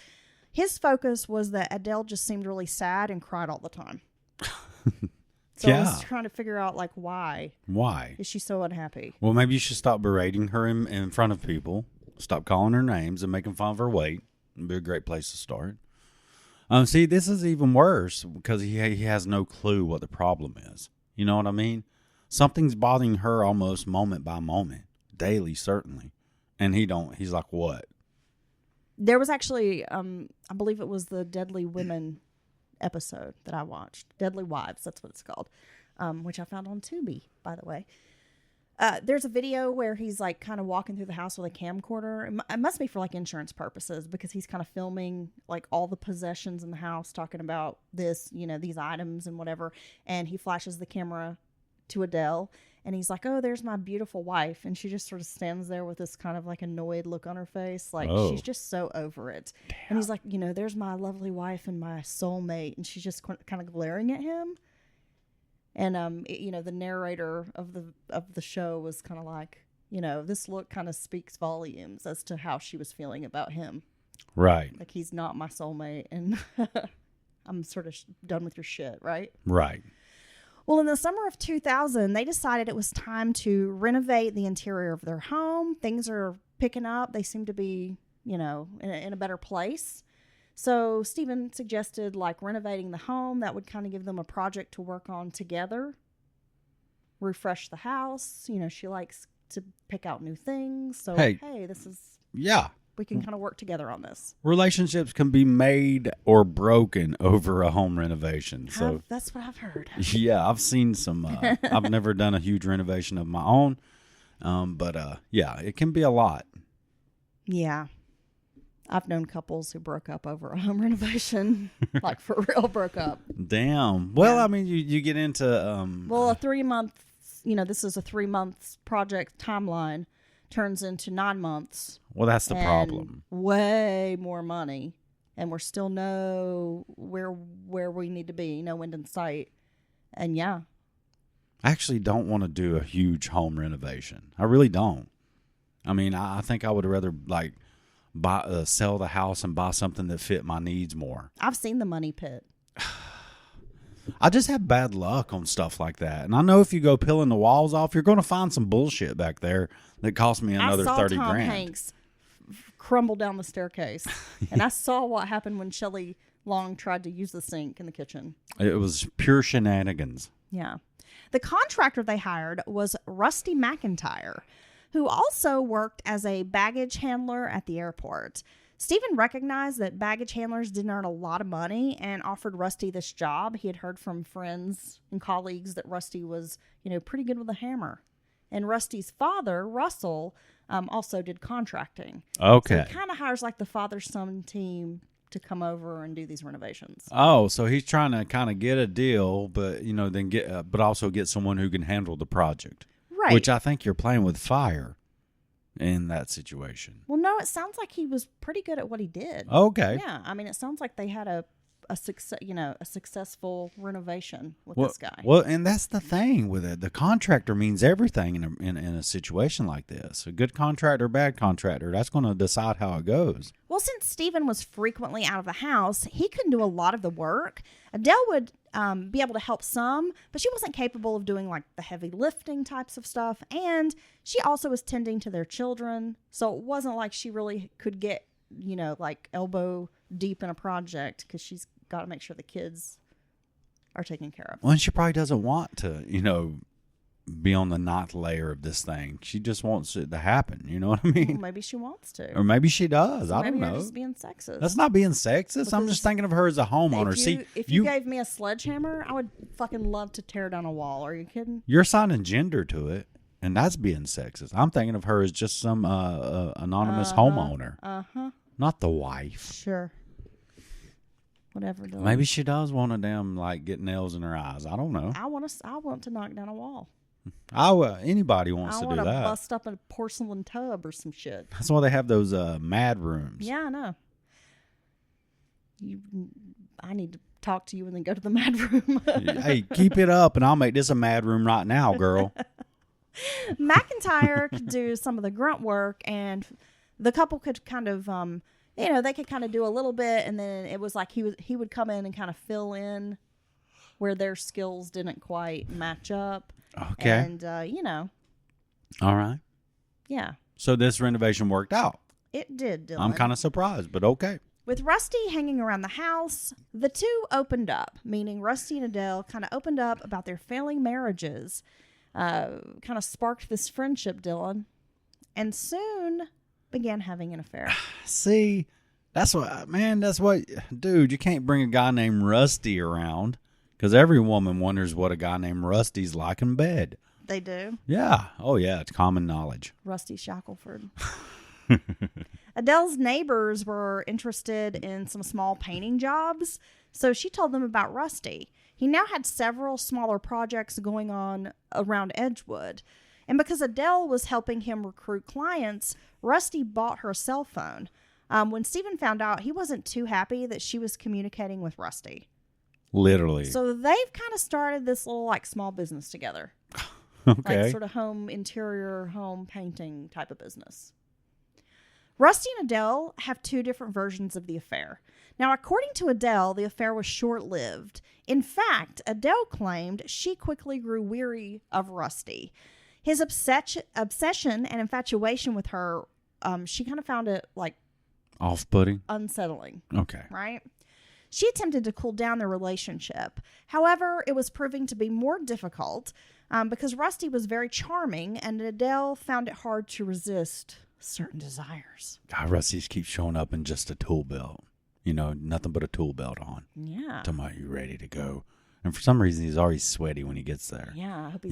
His focus was that Adele just seemed really sad and cried all the time. So I was trying to figure out like why. Why? Is she so unhappy? Well, maybe you should stop berating her in front of people. Stop calling her names and making fun of her weight. It'd be a great place to start. See, this is even worse because he has no clue what the problem is. You know what I mean? Something's bothering her almost moment by moment, daily certainly, and he's like, what? There was actually, I believe it was the Deadly Women episode that I watched. Deadly Wives, that's what it's called, which I found on Tubi, by the way. There's a video where he's like kind of walking through the house with a camcorder. It must be for like insurance purposes because he's kind of filming like all the possessions in the house, talking about this, these items and whatever. And he flashes the camera to Adele and he's like, "Oh, there's my beautiful wife." And she just sort of stands there with this kind of like annoyed look on her face. Like she's just so over it. Damn. And he's like, "There's my lovely wife and my soulmate." And she's just kind of glaring at him. And the narrator of the show was kind of like, this look kind of speaks volumes as to how she was feeling about him. Right. Like, he's not my soulmate, and I'm sort of done with your shit, right? Right. Well, in the summer of 2000, they decided it was time to renovate the interior of their home. Things are picking up. They seem to be, in a better place. So Stephen suggested like renovating the home. That would kind of give them a project to work on together. Refresh the house. She likes to pick out new things. So, hey, this is... Yeah. We can kind of work together on this. Relationships can be made or broken over a home renovation. So that's what I've heard. Yeah, I've seen some. I've never done a huge renovation of my own. But yeah, it can be a lot. Yeah. I've known couples who broke up over a home renovation, like for real broke up. Damn. Well, yeah. I mean, you get into... a 3 month, this is a 3 months project timeline, turns into 9 months. Well, that's the problem. Way more money. And we're still where we need to be, no end in sight. And yeah. I actually don't want to do a huge home renovation. I really don't. I mean, I think I would rather like... sell the house and buy something that fit my needs more. I've seen the money pit. I just have bad luck on stuff like that. And I know if you go peeling the walls off, you're going to find some bullshit back there that cost me another 30 grand. I saw Tom Hanks crumble down the staircase. And I saw what happened when Shelley Long tried to use the sink in the kitchen. It was pure shenanigans. Yeah. The contractor they hired was Rusty McIntyre, who also worked as a baggage handler at the airport. Stephen recognized that baggage handlers didn't earn a lot of money and offered Rusty this job. He had heard from friends and colleagues that Rusty was, pretty good with a hammer. And Rusty's father, Russell, also did contracting. Okay. So he kind of hires like the father-son team to come over and do these renovations. Oh, so he's trying to kind of get a deal, but but also get someone who can handle the project. Right. Which I think you're playing with fire in that situation. Well, no, it sounds like he was pretty good at what he did. Okay. Yeah, I mean, it sounds like they had a successful renovation with this guy. Well, and that's the thing with it. The contractor means everything in a situation like this. A good contractor, bad contractor, that's going to decide how it goes. Well, since Stephen was frequently out of the house, he couldn't do a lot of the work. Adele would be able to help some, but she wasn't capable of doing like the heavy lifting types of stuff. And she also was tending to their children. So it wasn't like she really could get, like elbow deep in a project because she's got to make sure the kids are taken care of. Well, and she probably doesn't want to, be on the ninth layer of this thing. She just wants it to happen. You know what I mean? Well, maybe she wants to. Or maybe she does. So I don't know. Maybe just being sexist. That's not being sexist. Because I'm just thinking of her as a homeowner. If you gave me a sledgehammer, I would fucking love to tear down a wall. Are you kidding? You're assigning gender to it, and that's being sexist. I'm thinking of her as just some anonymous homeowner. Not the wife. Sure. Whatever. Dylan. Maybe she does want to get nails in her eyes. I don't know. I want to knock down a wall. Anybody wants to do that. I want to bust up a porcelain tub or some shit. That's why they have those mad rooms. Yeah, I know. I need to talk to you and then go to the mad room. Hey, keep it up, and I'll make this a mad room right now, girl. McIntyre could do some of the grunt work, and the couple could kind of, they could kind of do a little bit, and then it was like he would come in and kind of fill in where their skills didn't quite match up. Okay. And, All right. Yeah. So this renovation worked out. It did, Dylan. I'm kind of surprised, but okay. With Rusty hanging around the house, the two opened up, meaning Rusty and Adele kind of opened up about their failing marriages, kind of sparked this friendship, Dylan, and soon began having an affair. See, dude, you can't bring a guy named Rusty around because every woman wonders what a guy named Rusty's like in bed. They do. Yeah. Oh, yeah. It's common knowledge. Rusty Shackelford. Adele's neighbors were interested in some small painting jobs, so she told them about Rusty. He now had several smaller projects going on around Edgewood. And because Adele was helping him recruit clients, Rusty bought her a cell phone. When Stephen found out, he wasn't too happy that she was communicating with Rusty. Literally. So they've kind of started this little like small business together. Okay. Like sort of home painting type of business. Rusty and Adele have two different versions of the affair. Now, according to Adele, the affair was short-lived. In fact, Adele claimed she quickly grew weary of Rusty. His obsession and infatuation with her, she kind of found it like off-putting, unsettling. Okay. Right? She attempted to cool down their relationship. However, it was proving to be more difficult because Rusty was very charming and Adele found it hard to resist certain desires. God, Rusty's keeps showing up in just a tool belt. You know, nothing but a tool belt on. Yeah. Talking about you ready to go. And for some reason, he's always sweaty when he gets there. Yeah. I hope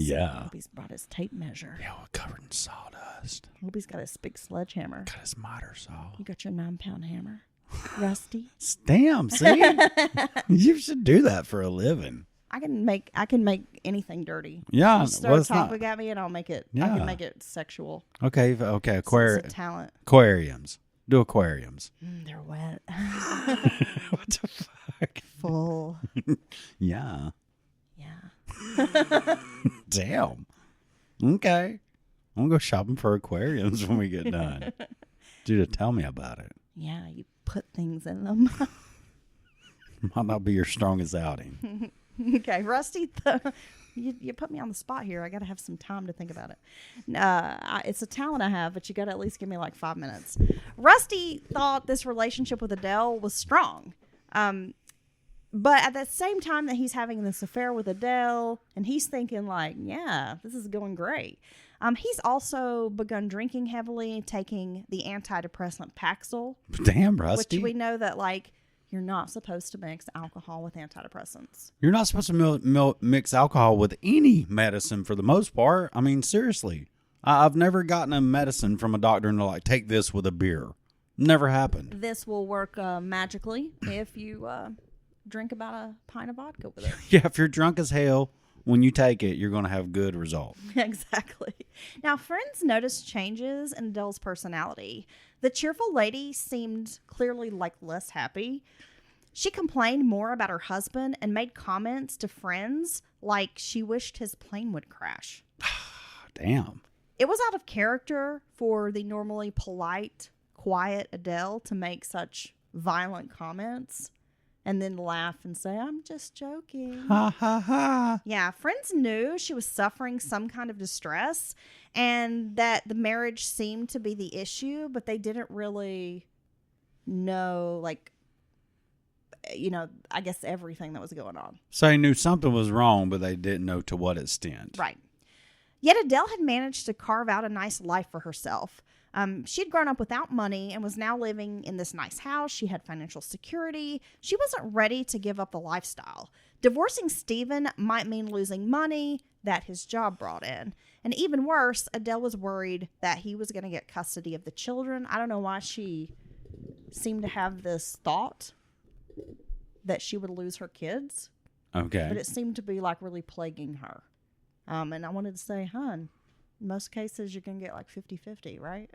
he's brought his tape measure. Yeah, well, covered in sawdust. I hope he's got his big sledgehammer. Got his miter saw. You got your 9-pound hammer. Rusty. Damn, see? You should do that for a living. I can make anything dirty. Yeah. Just throw a topic at me and I'll make it. Yeah. I can make it sexual. Okay. It's a talent. Aquariums. Do aquariums. They're wet. What the fuck? Full. Yeah. Yeah. Damn. Okay. I'm going to go shopping for aquariums when we get done. Dude, tell me about it. Yeah, you put things in them. Might not be your strongest outing. Okay, Rusty, you put me on the spot here. I got to have some time to think about it. It's a talent I have, but you got to at least give me like 5 minutes. Rusty thought this relationship with Adele was strong. But at the same time that he's having this affair with Adele, and he's thinking like, yeah, this is going great. He's also begun drinking heavily, taking the antidepressant Paxil. Damn, Rusty. Which we know that like you're not supposed to mix alcohol with antidepressants. You're not supposed to mix alcohol with any medicine for the most part. I mean, seriously. I've never gotten a medicine from a doctor and they're like, take this with a beer. Never happened. This will work magically if you drink about a pint of vodka with it. Yeah, if you're drunk as hell, when you take it, you're going to have good results. Exactly. Now, friends noticed changes in Adele's personality. The cheerful lady seemed clearly like less happy. She complained more about her husband and made comments to friends like she wished his plane would crash. Damn. It was out of character for the normally polite, quiet Adele to make such violent comments and then laugh and say, I'm just joking. Ha ha ha. Yeah, friends knew she was suffering some kind of distress and that the marriage seemed to be the issue, but they didn't really know, like, you know, I guess everything that was going on. So they knew something was wrong, but they didn't know to what extent. Right. Yet Adele had managed to carve out a nice life for herself. She had grown up without money and was now living in this nice house. She had financial security. She wasn't ready to give up the lifestyle. Divorcing Stephen might mean losing money that his job brought in. And even worse, Adele was worried that he was going to get custody of the children. I don't know why she seemed to have this thought that she would lose her kids. Okay. But it seemed to be like really plaguing her. And I wanted to say, hon, in most cases you're going to get like 50-50, right?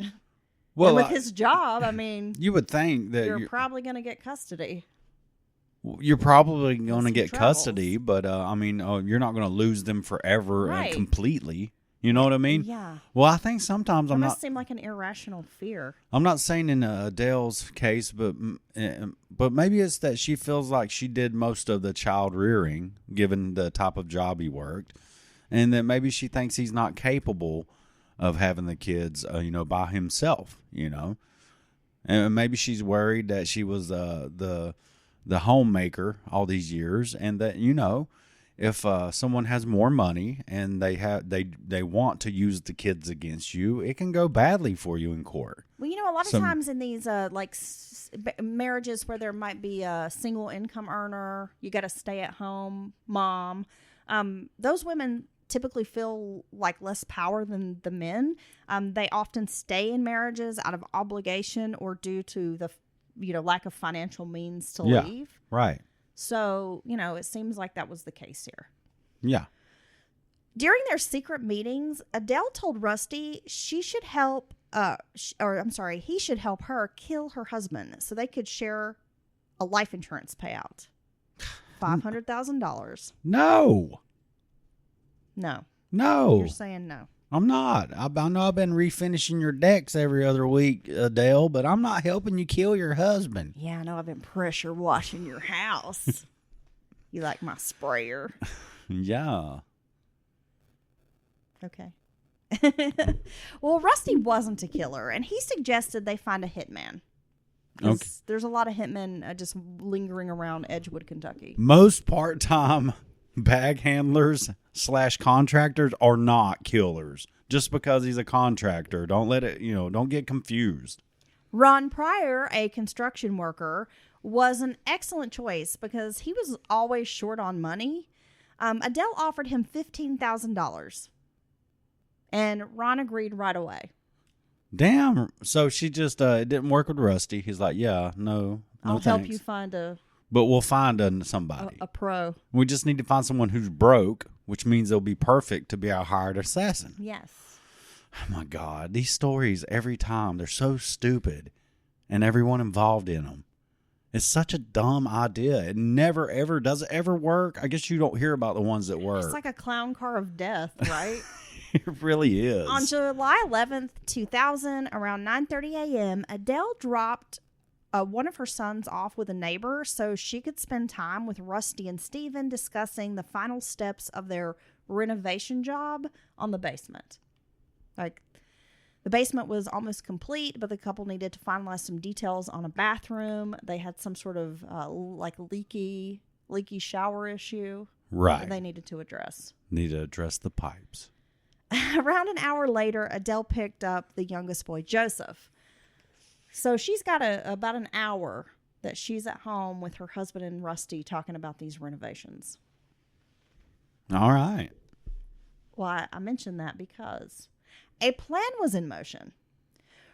Well, and with his job, I mean, you would think that you're probably going to get custody. You're probably going to get custody, but I mean, you're not going to lose them forever and completely. You know what I mean? Yeah. Well, I think sometimes it must seem like an irrational fear. I'm not saying in Adele's case, but maybe it's that she feels like she did most of the child rearing, given the type of job he worked, and that maybe she thinks he's not capable of having the kids, by himself. And maybe she's worried that she was the homemaker all these years, and that if someone has more money and they want to use the kids against you, it can go badly for you in court. Well, a lot of times in these marriages where there might be a single income earner, you got to stay at home mom. Those women typically feel like less power than the men. They often stay in marriages out of obligation or due to the lack of financial means to leave. Right. So, it seems like that was the case here. Yeah. During their secret meetings, Adele told Rusty he should help her kill her husband so they could share a life insurance payout. $500,000. No. No. No. You're saying no. I'm not. I know I've been refinishing your decks every other week, Adele, but I'm not helping you kill your husband. Yeah, I know I've been pressure washing your house. You like my sprayer? Yeah. Okay. Well, Rusty wasn't a killer, and he suggested they find a hitman. Okay. There's a lot of hitmen just lingering around Edgewood, Kentucky. Most part-time bag handlers / contractors are not killers. Just because he's a contractor, don't get confused. Ron Pryor, a construction worker, was an excellent choice because he was always short on money. Adele offered him $15,000, and Ron agreed right away. Damn. So she just it didn't work with Rusty. He's like, yeah, no I'll thanks. help you find But we'll find somebody. a pro. We just need to find someone who's broke, which means they'll be perfect to be our hired assassin. Yes. Oh my God. These stories every time, they're so stupid. And everyone involved in them. It's such a dumb idea. It never, ever, does it ever work? I guess you don't hear about the ones that work. It's like a clown car of death, right? It really is. On July 11th, 2000, around 9:30 a.m., Adele dropped one of her sons off with a neighbor so she could spend time with Rusty and Steven discussing the final steps of their renovation job on the basement. Like, the basement was almost complete, but the couple needed to finalize some details on a bathroom. They had some sort of leaky shower issue that they needed to address. Need to address the pipes. Around an hour later, Adele picked up the youngest boy, Joseph. So she's got about an hour that she's at home with her husband and Rusty talking about these renovations. All right. Well, I mentioned that because a plan was in motion.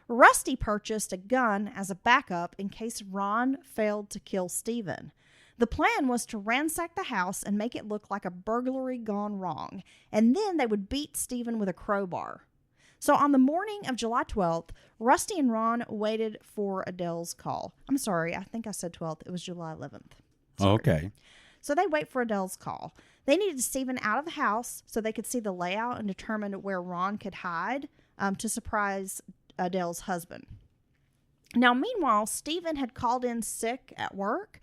Rusty purchased a gun as a backup in case Ron failed to kill Steven. The plan was to ransack the house and make it look like a burglary gone wrong, and then they would beat Steven with a crowbar. So on the morning of July 12th, Rusty and Ron waited for Adele's call. I'm sorry, I think I said 12th. It was July 11th. Sorry. Okay. So they wait for Adele's call. They needed Steven out of the house so they could see the layout and determine where Ron could hide to surprise Adele's husband. Now, meanwhile, Steven had called in sick at work.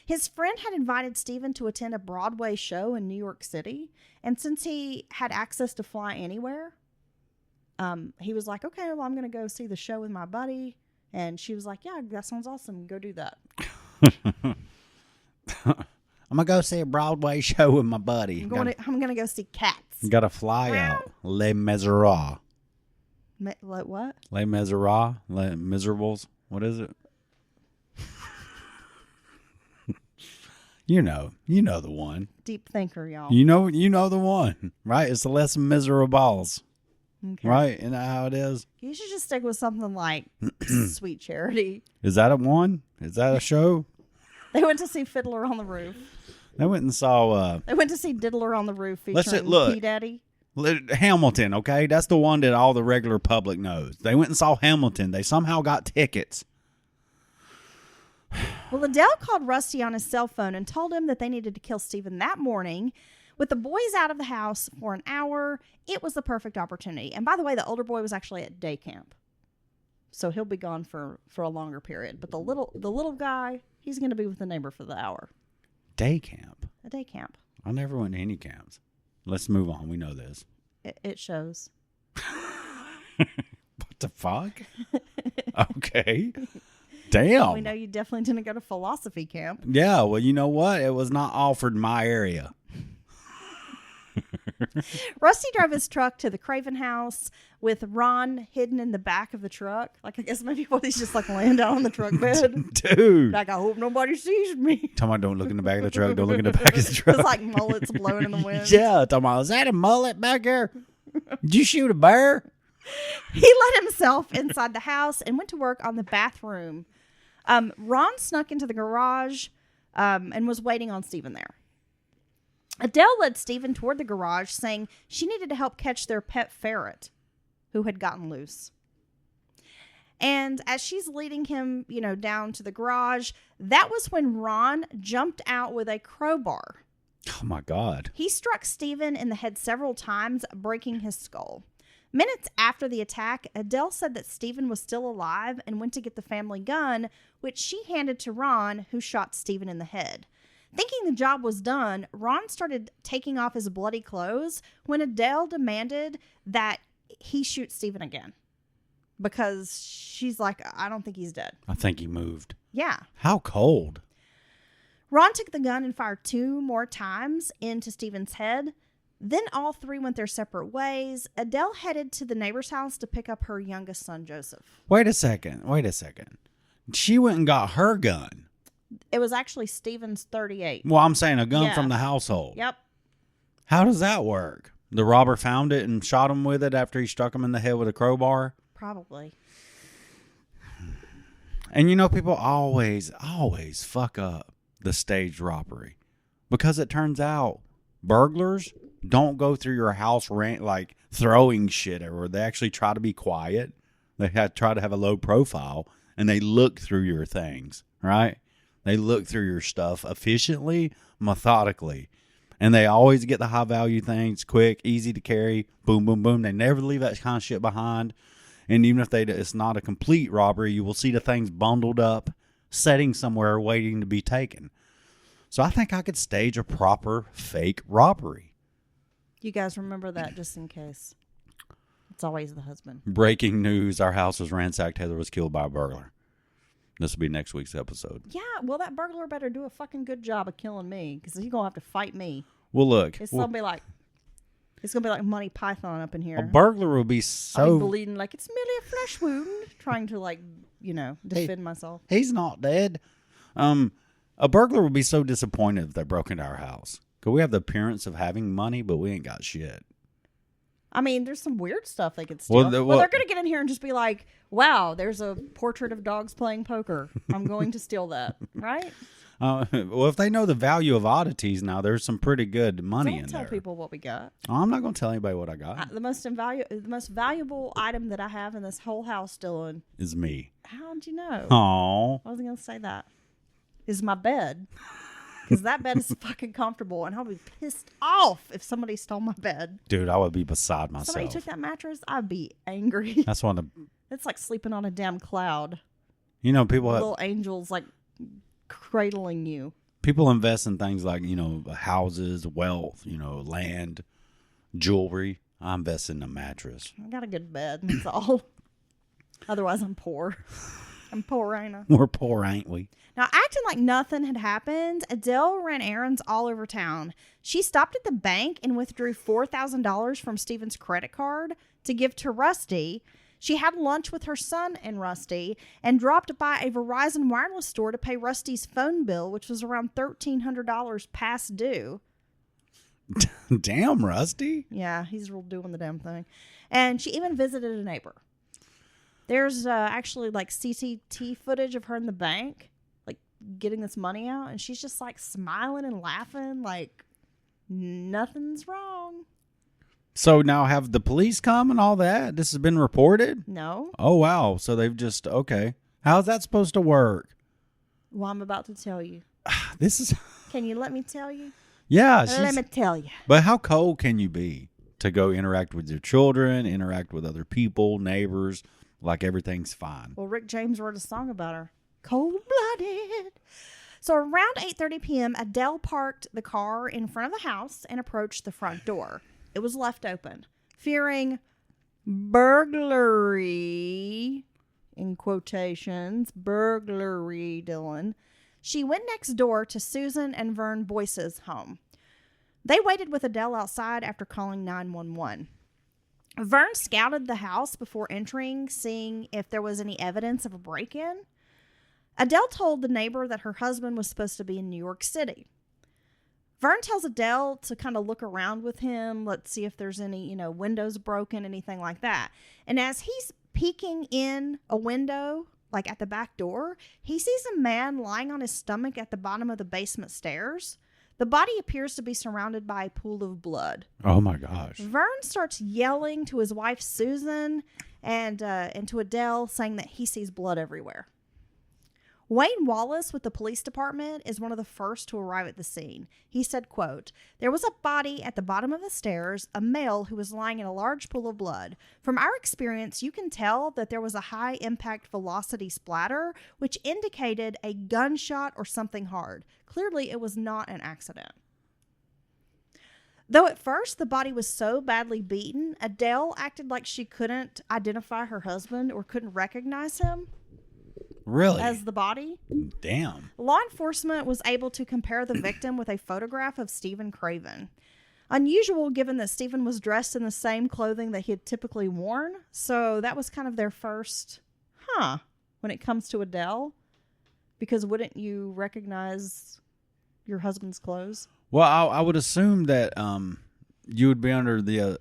His friend had invited Steven to attend a Broadway show in New York City. And since he had access to fly anywhere, he was like, okay, well, I'm going to go see the show with my buddy. And she was like, yeah, that sounds awesome. Go do that. I'm going to go see a Broadway show with my buddy. I'm going to go see Cats. Got to fly out. Les Miserables. What? Les Miserables? Les Miserables? What is it? You know the one. Deep thinker, y'all. You know the one, right? It's the Les Miserables, Okay. right? Isn't that how it is? You should just stick with something like Sweet Charity. Is that a one? Is that a show? They went to see Fiddler on the Roof. They went and saw. They went to see Diddler on the Roof Let's featuring look. P. Daddy. Hamilton, okay? That's the one that all the regular public knows. They went and saw Hamilton. They somehow got tickets. Well, Adele called Rusty on his cell phone and told him that they needed to kill Steven that morning. With the boys out of the house for an hour, it was the perfect opportunity. And by the way, the older boy was actually at day camp. So he'll be gone for a longer period. But the little guy, he's going to be with the neighbor for the hour. Day camp? A day camp. I never went to any camps. Let's move on. We know this. It shows. What the fuck? Okay. Damn. We know you definitely didn't go to philosophy camp. Yeah, well, you know what? It was not offered in my area. Rusty drove his truck to the Craven house with Ron hidden in the back of the truck. Like, I guess maybe he's just like laying down on the truck bed. Dude. Like, I hope nobody sees me. Talking about don't look in the back of the truck. Don't look in the back of the truck. It's like mullets blowing in the wind. Yeah. Talking about, is that a mullet back there? Did you shoot a bear? He let himself inside the house and went to work on the bathroom. Ron snuck into the garage and was waiting on Stephen there. Adele led Stephen toward the garage, saying she needed to help catch their pet ferret, who had gotten loose. And as she's leading him, down to the garage, that was when Ron jumped out with a crowbar. Oh, my God. He struck Stephen in the head several times, breaking his skull. Minutes after the attack, Adele said that Stephen was still alive and went to get the family gun, which she handed to Ron, who shot Stephen in the head. Thinking the job was done, Ron started taking off his bloody clothes when Adele demanded that he shoot Stephen again. Because she's like, I don't think he's dead. I think he moved. Yeah. How cold? Ron took the gun and fired 2 more times into Stephen's head. Then all 3 went their separate ways. Adele headed to the neighbor's house to pick up her youngest son, Joseph. Wait a second. She went and got her gun. It was actually Stephen's .38. Well, I'm saying a gun from the household. Yep. How does that work? The robber found it and shot him with it after he struck him in the head with a crowbar? Probably. And people always fuck up the staged robbery. Because it turns out burglars don't go through your house like throwing shit everywhere. They actually try to be quiet. They try to have a low profile, and they look through your things, right? They look through your stuff efficiently, methodically. And they always get the high value things, quick, easy to carry, boom, boom, boom. They never leave that kind of shit behind. And even if it's not a complete robbery, you will see the things bundled up, sitting somewhere waiting to be taken. So I think I could stage a proper fake robbery. You guys remember that just in case. It's always the husband. Breaking news, our house was ransacked. Heather was killed by a burglar. This will be next week's episode. Yeah, well, that burglar better do a fucking good job of killing me, because he's going to have to fight me. Well, look. It's going to be like Monty Python up in here. A burglar will be I'll be bleeding like it's merely a flesh wound, trying to defend myself. He's not dead. A burglar would be so disappointed if they broke into our house. Because we have the appearance of having money, but we ain't got shit. I mean, there's some weird stuff they could steal. Well, they're going to get in here and just be like, wow, there's a portrait of dogs playing poker. I'm going to steal that, right? Well, if they know the value of oddities now, there's some pretty good money in there. Don't tell people what we got. Oh, I'm not going to tell anybody what I got. The most valuable item that I have in this whole house, Dylan, is me. How'd you know? Oh, I wasn't going to say that. Is my bed. Because that bed is fucking comfortable, and I'll be pissed off if somebody stole my bed. Dude, I would be beside myself. Somebody took that mattress, I'd be angry. That's one of the... It's like sleeping on a damn cloud. People have... Little angels, like, cradling you. People invest in things like, houses, wealth, land, jewelry. I invest in a mattress. I got a good bed, that's all. Otherwise, I'm poor. I'm poor, ain't I? We're poor, ain't we? Now, acting like nothing had happened, Adele ran errands all over town. She stopped at the bank and withdrew $4,000 from Stephen's credit card to give to Rusty. She had lunch with her son and Rusty and dropped by a Verizon wireless store to pay Rusty's phone bill, which was around $1,300 past due. Damn, Rusty. Yeah, he's doing the damn thing. And she even visited a neighbor. There's actually like CCTV footage of her in the bank, like getting this money out. And she's just like smiling and laughing like nothing's wrong. So now have the police come and all that? This has been reported? No. Oh, wow. So they've just, okay. How's that supposed to work? Well, I'm about to tell you. This is... Can you let me tell you? Yeah. Let me tell you. But how cold can you be to go interact with your children, interact with other people, neighbors, like everything's fine? Well, Rick James wrote a song about her. Cold-blooded. So around 8:30 p.m., Adele parked the car in front of the house and approached the front door. It was left open. Fearing burglary, in quotations, burglary, Dylan, she went next door to Susan and Vern Boyce's home. They waited with Adele outside after calling 911. Vern scouted the house before entering, seeing if there was any evidence of a break-in. Adele told the neighbor that her husband was supposed to be in New York City. Vern tells Adele to kind of look around with him. Let's see if there's any, windows broken, anything like that. And as he's peeking in a window, like at the back door, he sees a man lying on his stomach at the bottom of the basement stairs. The body appears to be surrounded by a pool of blood. Oh, my gosh. Vern starts yelling to his wife, Susan, and to Adele, saying that he sees blood everywhere. Wayne Wallace with the police department is one of the first to arrive at the scene. He said, quote, "There was a body at the bottom of the stairs, a male who was lying in a large pool of blood. From our experience, you can tell that there was a high impact velocity splatter, which indicated a gunshot or something hard. Clearly, it was not an accident." Though at first the body was so badly beaten, Adele acted like she couldn't identify her husband or couldn't recognize him. Really? As the body. Damn. Law enforcement was able to compare the victim with a photograph of Stephen Craven. Unusual given that Stephen was dressed in the same clothing that he had typically worn. So that was kind of their first, when it comes to Adele. Because wouldn't you recognize your husband's clothes? Well, I would assume that you would be under the,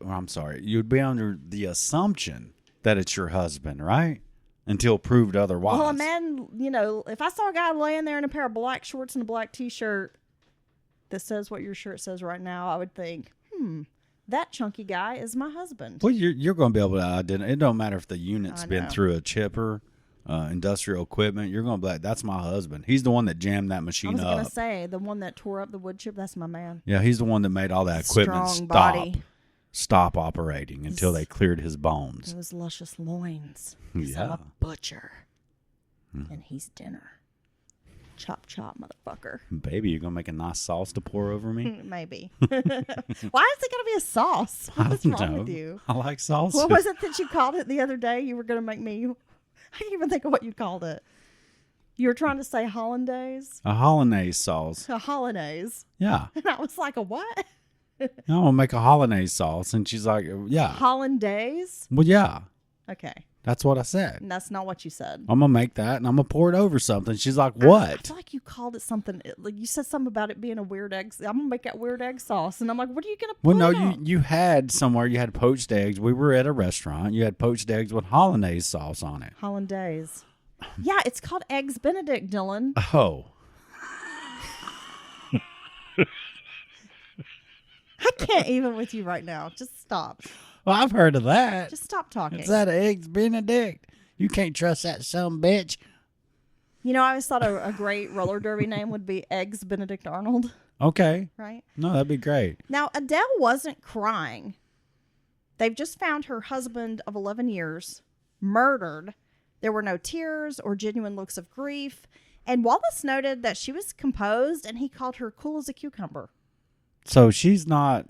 you would be under the assumption that it's your husband, right? Until proved otherwise. Well, a man, if I saw a guy laying there in a pair of black shorts and a black t-shirt that says what your shirt says right now, I would think, that chunky guy is my husband. Well, you're going to be able to identify. It don't matter if the unit's I been know. through a chipper, industrial equipment. You're going to be like, that's my husband. He's the one that jammed that I machine was up. going to say, the one that tore up the wood chip, that's my man. Yeah, he's the one that made all that equipment Strong body. stop operating until they cleared his bones. Those luscious loins. 'Cause I'm Yeah. a butcher. And he's dinner. Chop, chop, motherfucker. Baby, you're going to make a nice sauce to pour over me? Maybe. Why is it going to be a sauce? What's wrong with you? I like sauce. What was it that you called it the other day? You were going to make me... I can't even think of what you called it. You were trying to say hollandaise? A hollandaise sauce. A hollandaise. Yeah. And I was like, a what? I'm going to make a hollandaise sauce. And she's like, yeah. Hollandaise? Well, yeah. Okay. That's what I said. And that's not what you said. I'm going to make that and I'm going to pour it over something. She's like, I what? feel like you called it something. Like you said something about it being a weird egg. I'm going to make that weird egg sauce. And I'm like, what are you going to put Well, no, on? you had somewhere, you had poached eggs. We were at a restaurant. You had poached eggs with hollandaise sauce on it. Hollandaise. Yeah, it's called Eggs Benedict, Dylan. Oh. I can't even with you right now. Just stop. Well, I've heard of that. Just stop talking. It's that Eggs Benedict. You can't trust that some bitch. I always thought a great roller derby name would be Eggs Benedict Arnold, Okay. right? No, that'd be great. Now, Adele wasn't crying. They've just found her husband of 11 years murdered. There were no tears or genuine looks of grief. And Wallace noted that she was composed and he called her cool as a cucumber. So she's not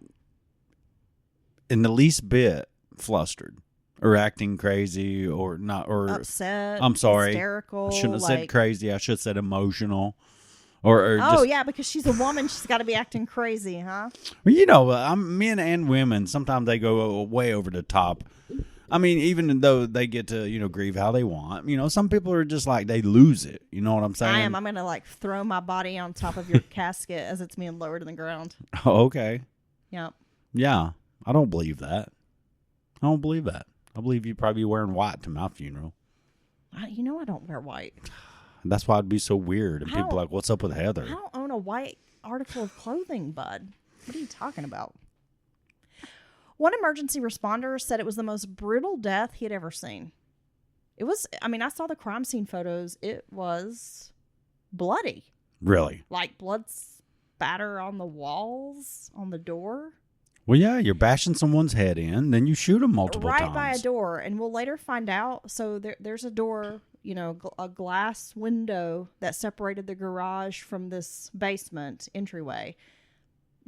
in the least bit flustered or acting crazy or not or Upset. I'm sorry. Hysterical. I shouldn't have said crazy. I should have said emotional. Or Oh, just, yeah, because she's a woman. She's got to be acting crazy, huh? well, men and women, sometimes they go way over the top. I mean, even though they get to, grieve how they want, some people are just like, they lose it. You know what I'm saying? I am. I'm going to throw my body on top of your casket as it's being lowered to the ground. Oh, okay. Yep. Yeah. I don't believe that. I don't believe that. I believe you'd probably be wearing white to my funeral. I don't wear white. That's why it'd be so weird. And I people don't- are like, what's up with Heather? I don't own a white article of clothing, bud. What are you talking about? One emergency responder said it was the most brutal death he had ever seen. It was, I saw the crime scene photos. It was bloody. Really? Like blood spatter on the walls, on the door. Well, yeah, you're bashing someone's head in, then you shoot them multiple right times. by a door. And we'll later find out. So there's a door, a glass window that separated the garage from this basement entryway.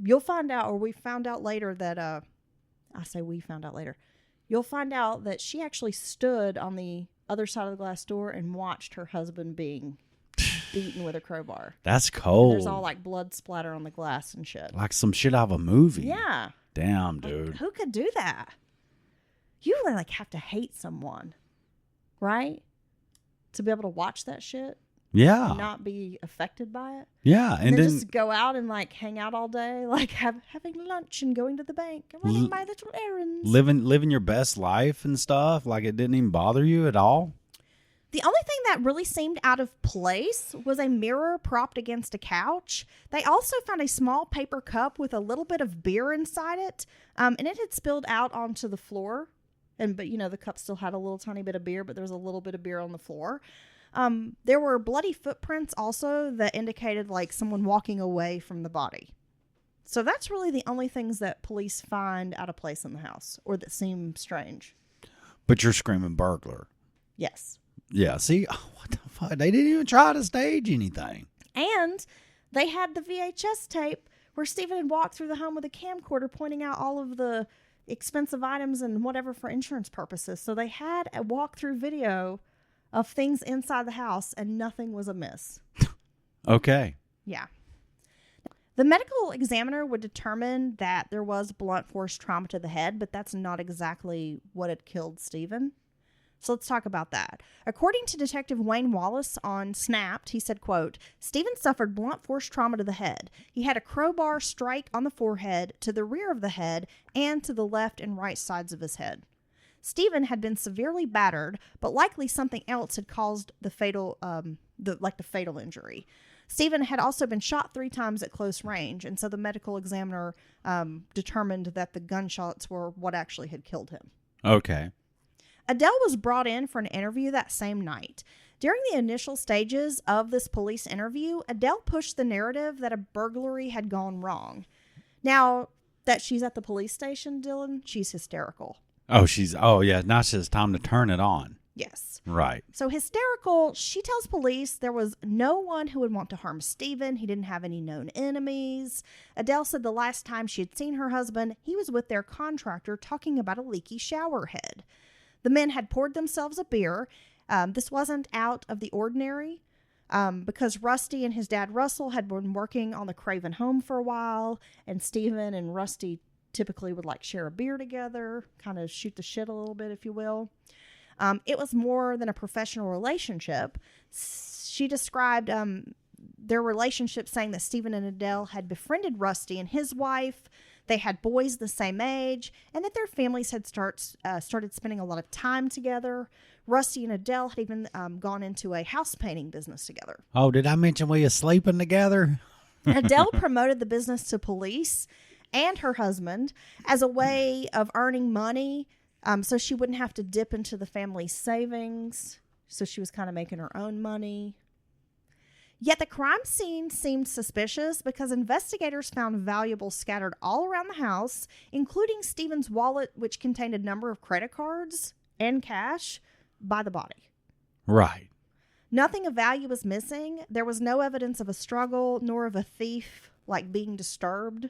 You'll find out, or we found out later that, I say we found out later. You'll find out that she actually stood on the other side of the glass door and watched her husband being beaten with a crowbar. That's And cold. there's all like blood splatter on the glass and shit. Like some shit out of a movie. Yeah. Damn, Like, dude. who could do that? You would like have to hate someone, right? To be able to watch that shit Yeah. and not be affected by it. Yeah. And And then then just go out and like hang out all day, like having lunch and going to the bank and running my little errands. living your best life and stuff. Like it didn't even bother you at all. The only thing that really seemed out of place was a mirror propped against a couch. They also found a small paper cup with a little bit of beer inside it, and it had spilled out onto the floor. But the cup still had a little tiny bit of beer, but there was a little bit of beer on the floor. There were bloody footprints also that indicated like someone walking away from the body. So that's really the only things that police find out of place in the house or that seem strange. But you're screaming burglar. Yes. Yeah. See, what the fuck? They didn't even try to stage anything. And they had the VHS tape where Stephen had walked through the home with a camcorder pointing out all of the expensive items and whatever for insurance purposes. So they had a walkthrough video of things inside the house and nothing was amiss. Okay. Yeah. The medical examiner would determine that there was blunt force trauma to the head, but that's not exactly what had killed Stephen. So let's talk about that. According to Detective Wayne Wallace on Snapped, he said, quote, Stephen suffered blunt force trauma to the head. He had a crowbar strike on the forehead, to the rear of the head, and to the left and right sides of his head. Stephen had been severely battered, but likely something else had caused the fatal injury. Stephen had also been shot 3 times at close range, and so the medical examiner determined that the gunshots were what actually had killed him. Okay. Adele was brought in for an interview that same night. During the initial stages of this police interview, Adele pushed the narrative that a burglary had gone wrong. Now that she's at the police station, Dylan, she's hysterical. Oh, yeah. Now it's just time to turn it on. Yes. Right. So hysterical, she tells police there was no one who would want to harm Stephen. He didn't have any known enemies. Adele said the last time she had seen her husband, he was with their contractor talking about a leaky shower head. The men had poured themselves a beer. This wasn't out of the ordinary because Rusty and his dad Russell had been working on the Craven home for a while, and Stephen and Rusty typically would like share a beer together, kind of shoot the shit a little bit, if you will. It was more than a professional relationship. She described their relationship saying that Stephen and Adele had befriended Rusty and his wife. They had boys the same age, and that their families had started spending a lot of time together. Rusty and Adele had even gone into a house painting business together. Oh, did I mention we are sleeping together? Adele promoted the business to police and her husband as a way of earning money, so she wouldn't have to dip into the family's savings. So she was kind of making her own money. Yet the crime scene seemed suspicious because investigators found valuables scattered all around the house, including Stephen's wallet, which contained a number of credit cards and cash, by the body. Right. Nothing of value was missing. There was no evidence of a struggle, nor of a thief, like being disturbed.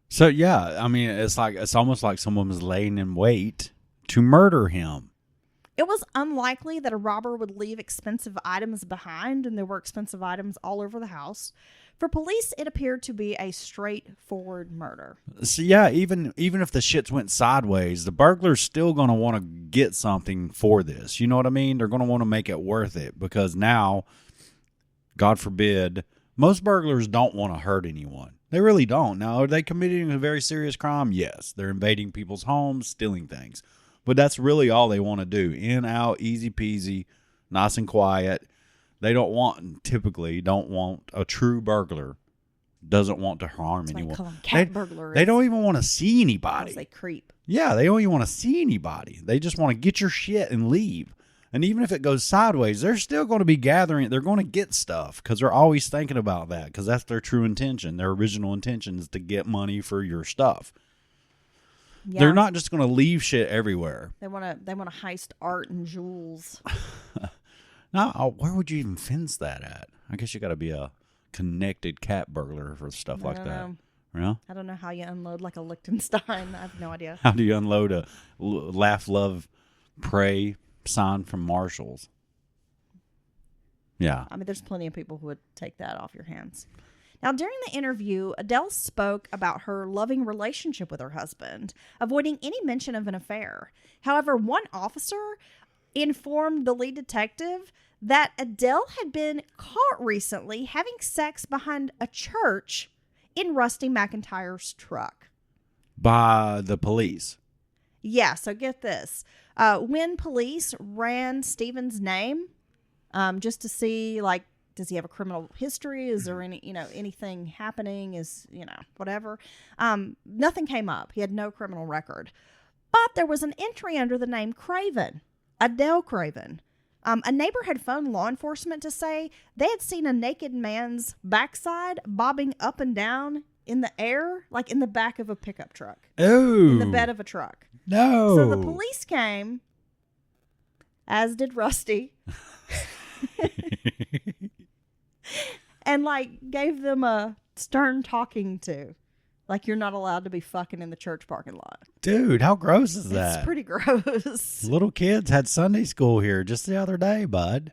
So, yeah, I mean, it's almost like someone was laying in wait to murder him. It was unlikely that a robber would leave expensive items behind, and there were expensive items all over the house. For police, it appeared to be a straightforward murder. So, yeah, even if the shits went sideways, the burglar's still going to want to get something for this. You know what I mean? They're going to want to make it worth it because now, God forbid, most burglars don't want to hurt anyone. They really don't. Now, are they committing a very serious crime? Yes. They're invading people's homes, stealing things. But that's really all they want to do. In, out, easy peasy, nice and quiet. They typically don't want a true burglar. Doesn't want to harm anyone. Call them cat burglars. They don't even want to see anybody. They creep. Yeah, they don't even want to see anybody. They just want to get your shit and leave. And even if it goes sideways, they're still going to be gathering. They're going to get stuff because they're always thinking about that because that's their true intention. Their original intention is to get money for your stuff. Yeah. They're not just going to leave shit everywhere. They want to heist art and jewels. Now, where would you even fence that at? I guess you got to be a connected cat burglar for stuff like that. Yeah? I don't know how you unload like a Liechtenstein. I have no idea. How do you unload a laugh, love, pray sign from Marshalls? Yeah. I mean, there's plenty of people who would take that off your hands. Now, during the interview, Adele spoke about her loving relationship with her husband, avoiding any mention of an affair. However, one officer informed the lead detective that Adele had been caught recently having sex behind a church in Rusty McIntyre's truck. By the police. Yeah, so get this. When police ran Stephen's name, just to see, like, does he have a criminal history? Is there any, anything happening? Whatever. Nothing came up. He had no criminal record. But there was an entry under the name Craven, Adele Craven. A neighbor had phoned law enforcement to say they had seen a naked man's backside bobbing up and down in the air, like in the back of a pickup truck. Oh. In the bed of a truck. No. So the police came, as did Rusty, and gave them a stern talking to. Like, you're not allowed to be fucking in the church parking lot. Dude, how gross is that? It's pretty gross. Little kids had Sunday school here just the other day, bud.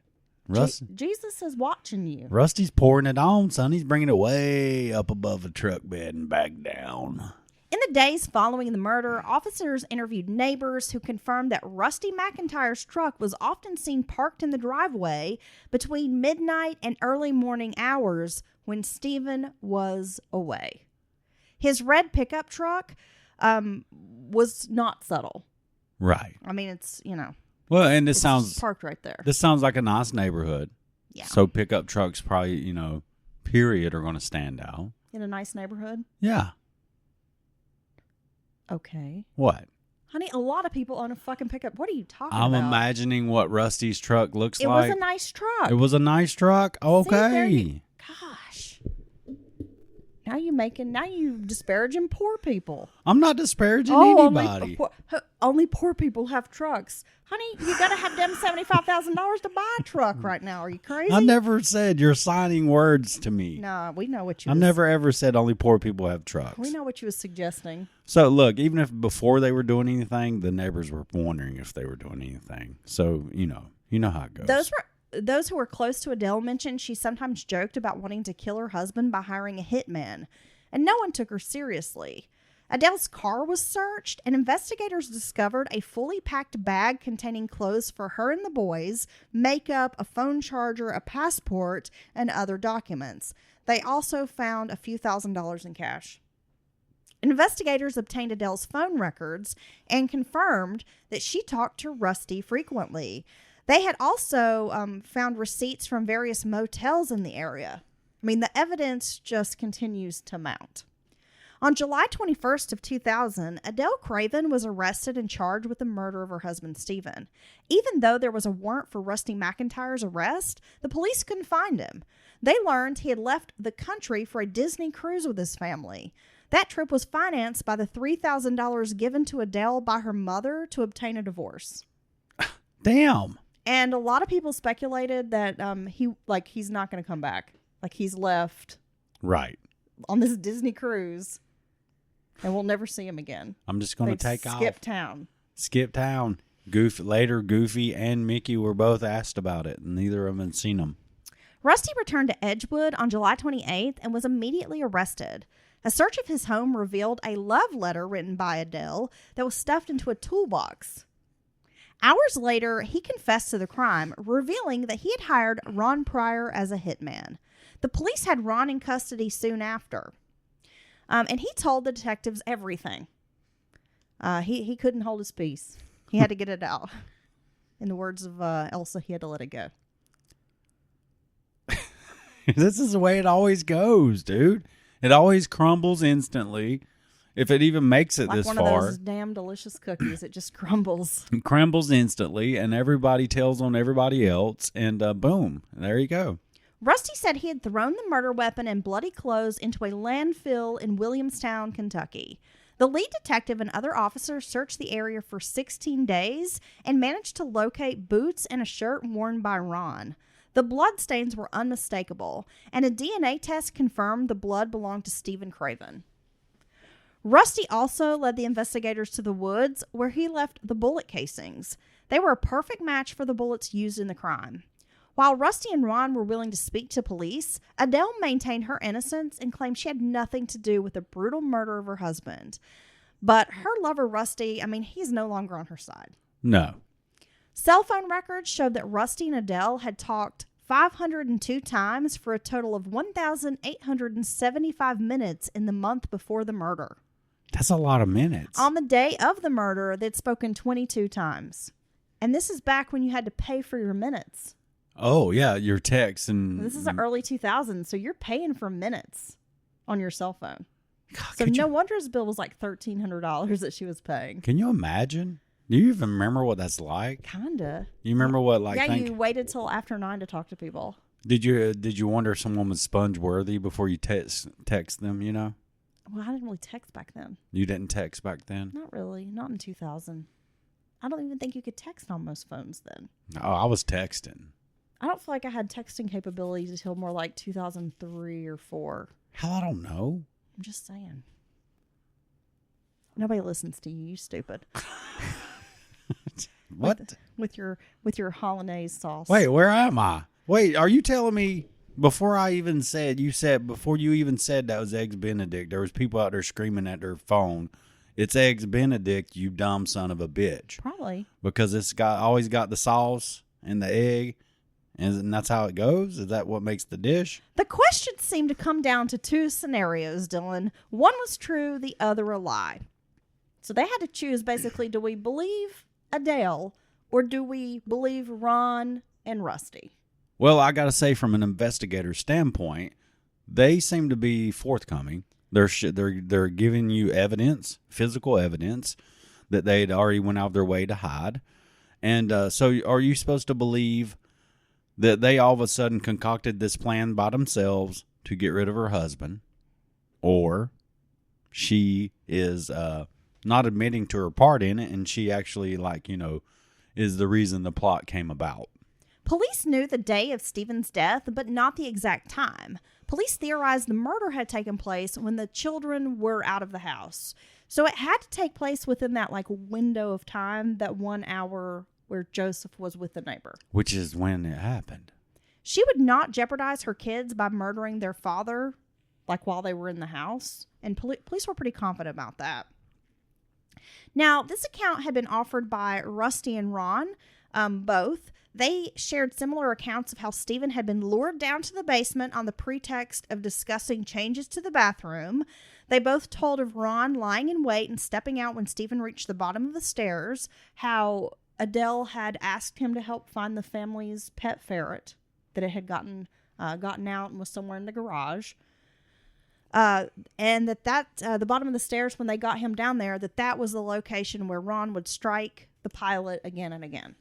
Jesus is watching you. Rusty's pouring it on, son. He's bringing it way up above the truck bed and back down. In the days following the murder, officers interviewed neighbors who confirmed that Rusty McIntyre's truck was often seen parked in the driveway between midnight and early morning hours when Stephen was away. His red pickup truck was not subtle. Right. I mean, it's, Well, and this it's sounds parked right there. This sounds like a nice neighborhood. Yeah. So pickup trucks probably, period, are going to stand out. In a nice neighborhood? Yeah. Okay. What? Honey, a lot of people own a fucking pickup. What are you talking I'm about? imagining what Rusty's truck looks It like. was a nice truck. It was a nice truck? Okay. Gosh. Now you disparaging poor people. I'm not disparaging anybody. Only poor people have trucks. Honey, you got to have them $75,000 to buy a truck right now. Are you crazy? I never said you're signing words to me. No, we know what you I never ever said only poor people have trucks. We know what you was suggesting. So look, even if before they were doing anything, the neighbors were wondering if they were doing anything. So, you know how it goes. Those who were close to Adele mentioned she sometimes joked about wanting to kill her husband by hiring a hitman, and no one took her seriously. Adele's car was searched, and investigators discovered a fully packed bag containing clothes for her and the boys, makeup, a phone charger, a passport, and other documents. They also found a few $1,000s in cash. Investigators obtained Adele's phone records and confirmed that she talked to Rusty frequently. They had also found receipts from various motels in the area. I mean, the evidence just continues to mount. On July 21st of 2000, Adele Craven was arrested and charged with the murder of her husband, Stephen. Even though there was a warrant for Rusty McIntyre's arrest, the police couldn't find him. They learned he had left the country for a Disney cruise with his family. That trip was financed by the $3,000 given to Adele by her mother to obtain a divorce. Damn. And a lot of people speculated that he's not going to come back. Like, he's left Right. on this Disney cruise, and we'll never see him again. I'm just going to take off. Skip town. Skip town. Goofy and Mickey were both asked about it, and neither of them had seen them. Rusty returned to Edgewood on July 28th and was immediately arrested. A search of his home revealed a love letter written by Adele that was stuffed into a toolbox. Hours later, he confessed to the crime, revealing that he had hired Ron Pryor as a hitman. The police had Ron in custody soon after, and he told the detectives everything. He couldn't hold his peace. He had to get it out. In the words of Elsa, he had to let it go. This is the way it always goes, dude. It always crumbles instantly. If it even makes it Like this one far. of those damn delicious cookies. It just crumbles. It crumbles instantly, and everybody tells on everybody else, and boom, there you go. Rusty said he had thrown the murder weapon and bloody clothes into a landfill in Williamstown, Kentucky. The lead detective and other officers searched the area for 16 days and managed to locate boots and a shirt worn by Ron. The bloodstains were unmistakable, and a DNA test confirmed the blood belonged to Stephen Craven. Rusty also led the investigators to the woods where he left the bullet casings. They were a perfect match for the bullets used in the crime. While Rusty and Ron were willing to speak to police, Adele maintained her innocence and claimed she had nothing to do with the brutal murder of her husband. But her lover, Rusty, he's no longer on her side. No. Cell phone records showed that Rusty and Adele had talked 502 times for a total of 1,875 minutes in the month before the murder. That's a lot of minutes. On the day of the murder, they'd spoken 22 times. And this is back when you had to pay for your minutes. Oh, yeah, your text. And This is the early 2000s, so you're paying for minutes on your cell phone. God, So no wonder his bill was like $1,300 that she was paying. Can you imagine? Do you even remember what that's like? Kinda. You remember what, like, You waited till after 9 to talk to people. Did you wonder if someone was sponge worthy before you text them, you know? Well, I didn't really text back then. You didn't text back then? Not really. Not in 2000. I don't even think you could text on most phones then. Oh, I was texting. I don't feel like I had texting capabilities until more like 2003 or 4. Hell, I don't know. I'm just saying. Nobody listens to you, you stupid. What? With your hollandaise sauce. Wait, where am I? Wait, are you telling me before you even said that was Eggs Benedict, there was people out there screaming at their phone, it's Eggs Benedict, you dumb son of a bitch. Probably. Because it's always got the sauce and the egg, and that's how it goes? Is that what makes the dish? The question seemed to come down to 2 scenarios, Dylan. One was true, the other a lie. So they had to choose basically, do we believe Adele or do we believe Ron and Rusty? Well, I got to say, from an investigator's standpoint, they seem to be forthcoming. They're giving you evidence, physical evidence, that they'd already went out of their way to hide. And so are you supposed to believe that they all of a sudden concocted this plan by themselves to get rid of her husband? Or she is not admitting to her part in it, and she actually, is the reason the plot came about? Police knew the day of Stephen's death, but not the exact time. Police theorized the murder had taken place when the children were out of the house. So it had to take place within that window of time, that 1 hour where Joseph was with the neighbor. Which is when it happened. She would not jeopardize her kids by murdering their father, while they were in the house. And police were pretty confident about that. Now, this account had been offered by Rusty and Ron, both. They shared similar accounts of how Stephen had been lured down to the basement on the pretext of discussing changes to the bathroom. They both told of Ron lying in wait and stepping out when Stephen reached the bottom of the stairs, how Adele had asked him to help find the family's pet ferret, that it had gotten out and was somewhere in the garage. And that the bottom of the stairs, when they got him down there, that was the location where Ron would strike the pilot again and again.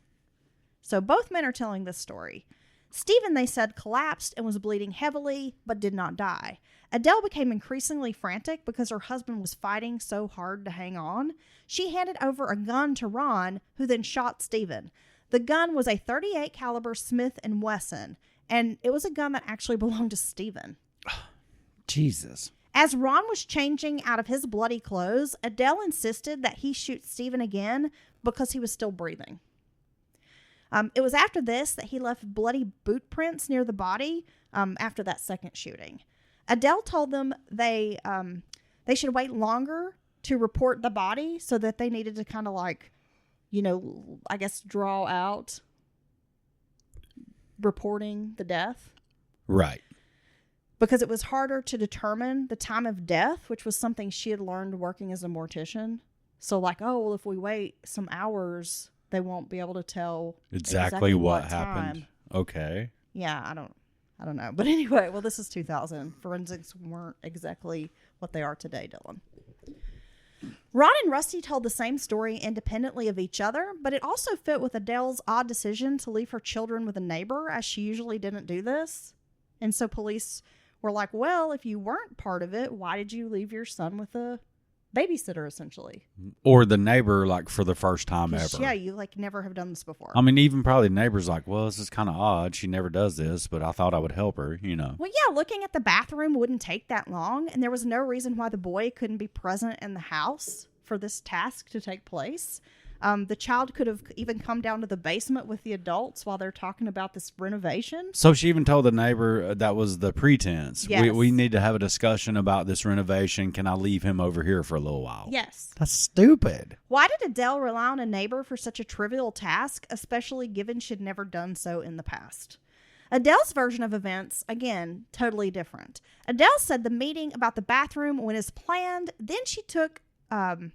So both men are telling this story. Stephen, they said, collapsed and was bleeding heavily, but did not die. Adele became increasingly frantic because her husband was fighting so hard to hang on. She handed over a gun to Ron, who then shot Stephen. The gun was a .38 caliber Smith & Wesson, and it was a gun that actually belonged to Stephen. Jesus. As Ron was changing out of his bloody clothes, Adele insisted that he shoot Stephen again because he was still breathing. It was after this that he left bloody boot prints near the body after that second shooting. Adele told them they should wait longer to report the body, so that they needed to kind of I guess draw out reporting the death. Right. Because it was harder to determine the time of death, which was something she had learned working as a mortician. So if we wait some hours, they won't be able to tell exactly what time. happened. Okay. Yeah, I don't know. But anyway, this is 2000. Forensics weren't exactly what they are today, Dylan. Ron and Rusty told the same story independently of each other, but it also fit with Adele's odd decision to leave her children with a neighbor, as she usually didn't do this. And so police were like, well, if you weren't part of it, why did you leave your son with a babysitter, essentially? Or the neighbor, for the first time ever. Yeah, you never have done this before. Even probably the neighbor's like, well, this is kind of odd. She never does this, but I thought I would help her, Well, yeah, looking at the bathroom wouldn't take that long, and there was no reason why the boy couldn't be present in the house for this task to take place. The child could have even come down to the basement with the adults while they're talking about this renovation. So she even told the neighbor that was the pretense. Yes. We need to have a discussion about this renovation. Can I leave him over here for a little while? Yes. That's stupid. Why did Adele rely on a neighbor for such a trivial task, especially given she'd never done so in the past? Adele's version of events, again, totally different. Adele said the meeting about the bathroom went as planned. Then she went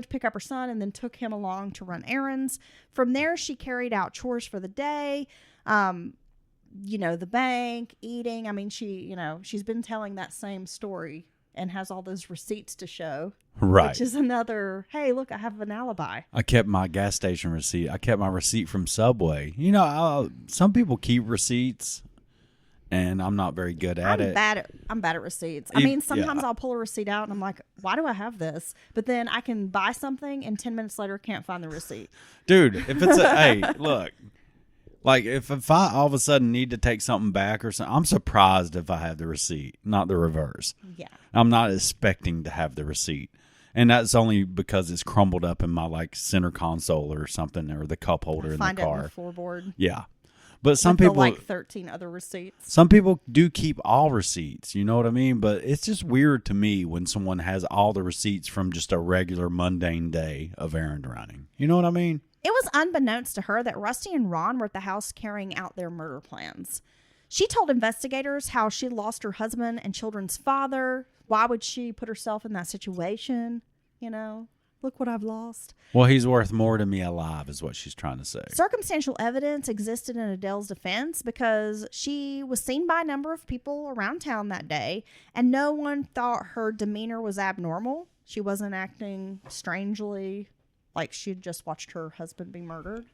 to pick up her son and then took him along to run errands. From there, she carried out chores for the day, the bank, eating. I mean, she's been telling that same story and has all those receipts to show. Right. Which is another, hey, look, I have an alibi. I kept my gas station receipt. I kept my receipt from Subway. Some people keep receipts, and I'm not very good at it. I'm bad at receipts. I mean, sometimes I'll pull a receipt out, and I'm like, why do I have this? But then I can buy something, and 10 minutes later, can't find the receipt. Dude, if it's hey, look. Like, if I all of a sudden need to take something back or something, I'm surprised if I have the receipt, not the reverse. Yeah. I'm not expecting to have the receipt. And that's only because it's crumbled up in my, center console or something, or the cup holder in the car. Find it in the floorboard. Yeah. But some With people... 13 other receipts. Some people do keep all receipts, you know what I mean? But it's just weird to me when someone has all the receipts from just a regular mundane day of errand running. You know what I mean? It was unbeknownst to her that Rusty and Ron were at the house carrying out their murder plans. She told investigators how she lost her husband and children's father. Why would she put herself in that situation? Look what I've lost. Well, he's worth more to me alive is what she's trying to say. Circumstantial evidence existed in Adele's defense because she was seen by a number of people around town that day, and no one thought her demeanor was abnormal. She wasn't acting strangely like she'd just watched her husband be murdered.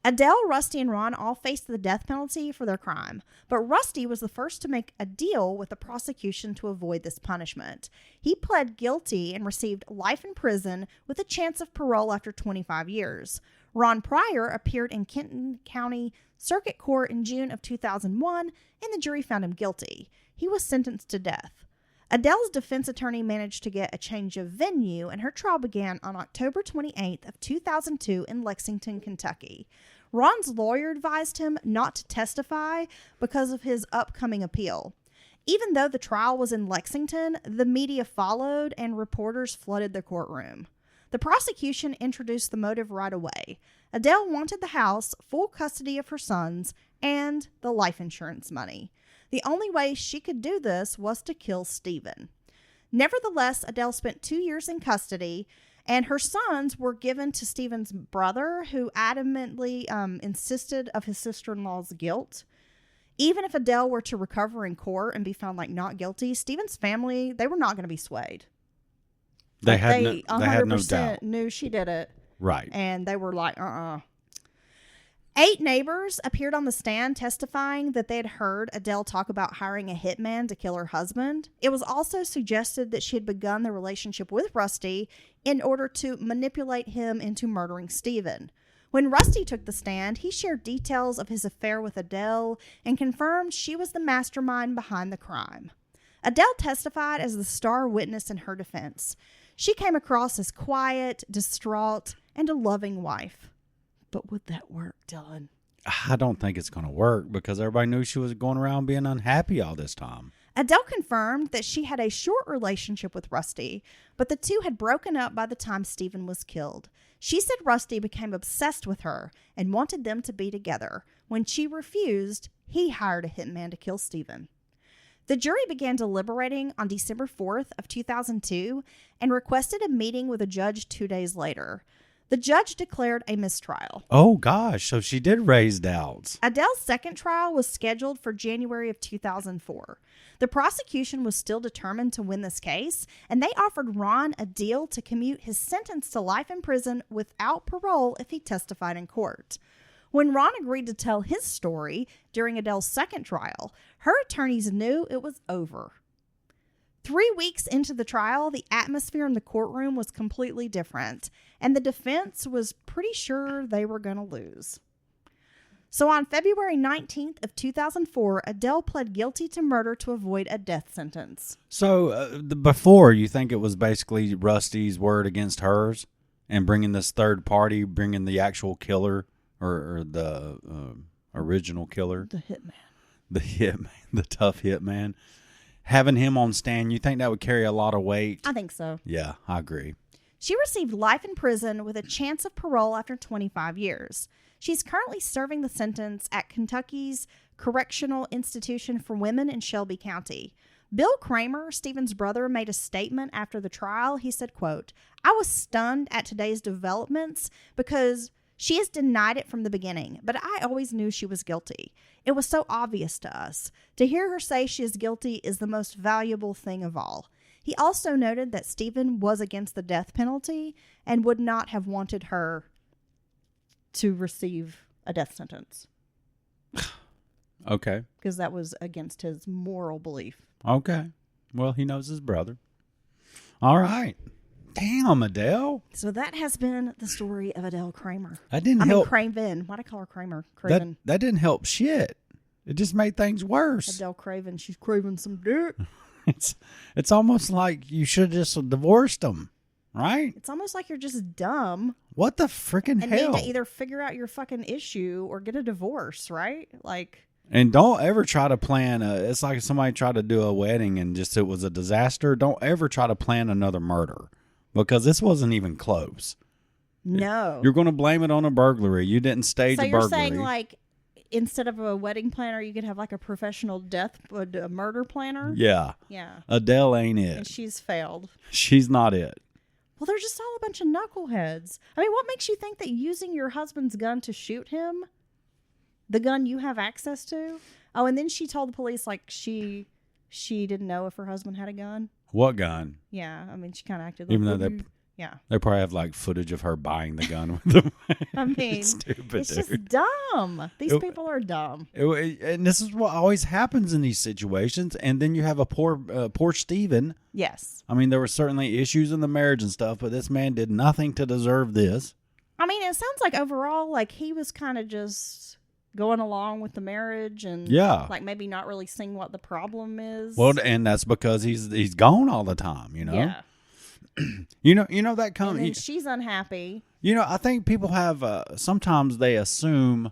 Adele, Rusty, and Ron all faced the death penalty for their crime, but Rusty was the first to make a deal with the prosecution to avoid this punishment. He pled guilty and received life in prison with a chance of parole after 25 years. Ron Pryor appeared in Kenton County Circuit Court in June of 2001, and the jury found him guilty. He was sentenced to death. Adele's defense attorney managed to get a change of venue, and her trial began on October 28th of 2002 in Lexington, Kentucky. Ron's lawyer advised him not to testify because of his upcoming appeal. Even though the trial was in Lexington, the media followed and reporters flooded the courtroom. The prosecution introduced the motive right away. Adele wanted the house, full custody of her sons, and the life insurance money. The only way she could do this was to kill Stephen. Nevertheless, Adele spent 2 years in custody, and her sons were given to Stephen's brother, who adamantly insisted of his sister-in-law's guilt. Even if Adele were to recover in court and be found not guilty, Stephen's family, they were not going to be swayed. They had no doubt. Knew she did it. Right. And they were like, 8 neighbors appeared on the stand testifying that they had heard Adele talk about hiring a hitman to kill her husband. It was also suggested that she had begun the relationship with Rusty in order to manipulate him into murdering Stephen. When Rusty took the stand, he shared details of his affair with Adele and confirmed she was the mastermind behind the crime. Adele testified as the star witness in her defense. She came across as quiet, distraught, and a loving wife. But would that work, Dylan? I don't think it's going to work because everybody knew she was going around being unhappy all this time. Adele confirmed that she had a short relationship with Rusty, but the two had broken up by the time Stephen was killed. She said Rusty became obsessed with her and wanted them to be together. When she refused, he hired a hitman to kill Stephen. The jury began deliberating on December 4th of 2002 and requested a meeting with a judge 2 days later. The judge declared a mistrial. Oh, gosh. So she did raise doubts. Adele's second trial was scheduled for January of 2004. The prosecution was still determined to win this case, and they offered Ron a deal to commute his sentence to life in prison without parole if he testified in court. When Ron agreed to tell his story during Adele's second trial, her attorneys knew it was over. 3 weeks into the trial, the atmosphere in the courtroom was completely different, and the defense was pretty sure they were going to lose. So on February 19th of 2004, Adele pled guilty to murder to avoid a death sentence. So before, you think it was basically Rusty's word against hers? and bringing this third party, bringing the actual killer or the original killer, the tough hitman, having him on stand, you think that would carry a lot of weight? I think so. Yeah, I agree. She received life in prison with a chance of parole after 25 years. She's currently serving the sentence at Kentucky's Correctional Institution for Women in Shelby County. Bill Kramer, Stephen's brother, made a statement after the trial. He said, quote, "I was stunned at today's developments because she has denied it from the beginning, but I always knew she was guilty. It was so obvious to us. To hear her say she is guilty is the most valuable thing of all." He also noted that Stephen was against the death penalty and would not have wanted her to receive a death sentence. Okay. Because that was against his moral belief. Okay. Well, he knows his brother. All right. Damn, Adele. So that has been the story of Adele Kramer. That didn't help. Craven. Why'd I call her Kramer? Craven. That didn't help shit. It just made things worse. Adele Craven. She's craving some dick. It's almost like you should have just divorced them, right? It's almost like you're just dumb. What the freaking and hell? need to either figure out your fucking issue or get a divorce, right? Like. And don't ever try to plan. It's like somebody tried to do a wedding and just it was a disaster. Don't ever try to plan another murder because this wasn't even close. No. You're going to blame it on a burglary. You didn't stage a burglary. So you're saying like instead of a wedding planner, you could have like a professional a murder planner? Yeah. Yeah. Adele ain't it. And she's failed. She's not it. Well, they're just all a bunch of knuckleheads. I mean, what makes you think that using your husband's gun to shoot him, the gun you have access to? Oh, and then she told the police like she didn't know if her husband had a gun. What gun? Yeah, I mean, she kind of acted like... Even though they probably have like footage of her buying the gun with them. I mean, stupid, it's dude. just dumb. These people are dumb. And this is what always happens in these situations. And then you have a poor Stephen. Yes. I mean, there were certainly issues in the marriage and stuff, but this man did nothing to deserve this. I mean, it sounds like overall, like he was kind of just going along with the marriage and like maybe not really seeing what the problem is. Well, and that's because he's gone all the time, you know? Yeah. you know that comes. And then she's unhappy. You know, I think people have sometimes they assume,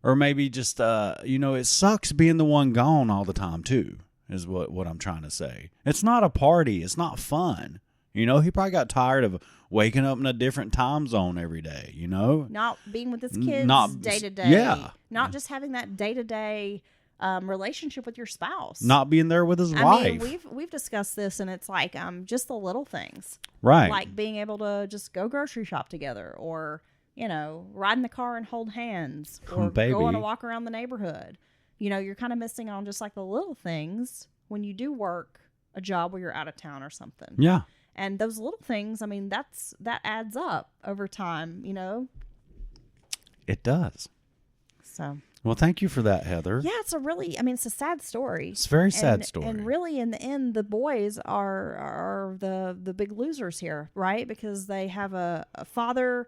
or maybe just it sucks being the one gone all the time too. Is what I'm trying to say. It's not a party. It's not fun. You know, he probably got tired of waking up in a different time zone every day. You know, not being with his kids day to day. Yeah, not just having that day to day relationship with your spouse. Not being there with his wife. I mean, we've discussed this, and it's like just the little things, right? Like being able to just go grocery shop together, or ride in the car and hold hands, or go on a walk around the neighborhood. You know, you're kind of missing on just like the little things when you do work a job where you're out of town or something. Yeah. And those little things, I mean, that adds up over time, you know? It does. So. Well, thank you for that, Heather. Yeah, it's a sad story. It's a very sad story. And really, in the end, the boys are the big losers here, right? Because they have a father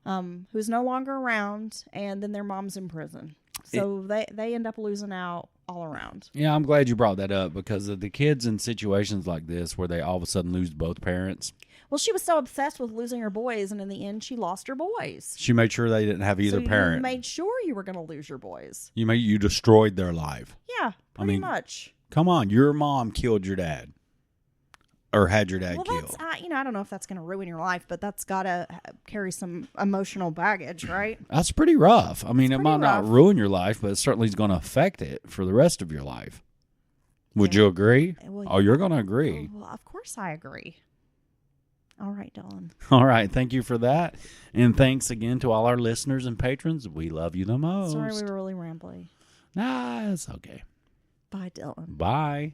who's no longer around, and then their mom's in prison. So they end up losing out all around. Yeah, I'm glad you brought that up because of the kids in situations like this where they all of a sudden lose both parents. Well, she was so obsessed with losing her boys, and in the end, she lost her boys. She made sure they didn't have either parent. You made sure you were going to lose your boys. You destroyed their life. Yeah, pretty much. Come on, your mom killed your dad. Or had your dad killed. That's, I don't know if that's going to ruin your life, but that's got to carry some emotional baggage, right? That's pretty rough. I mean, it might not ruin your life, but it certainly is going to affect it for the rest of your life. Would you agree? Well, you're going to agree. Well, of course I agree. All right, Dawn. All right. Thank you for that. And thanks again to all our listeners and patrons. We love you the most. Sorry we were really rambly. Nah, it's okay. Bye, Dylan. Bye.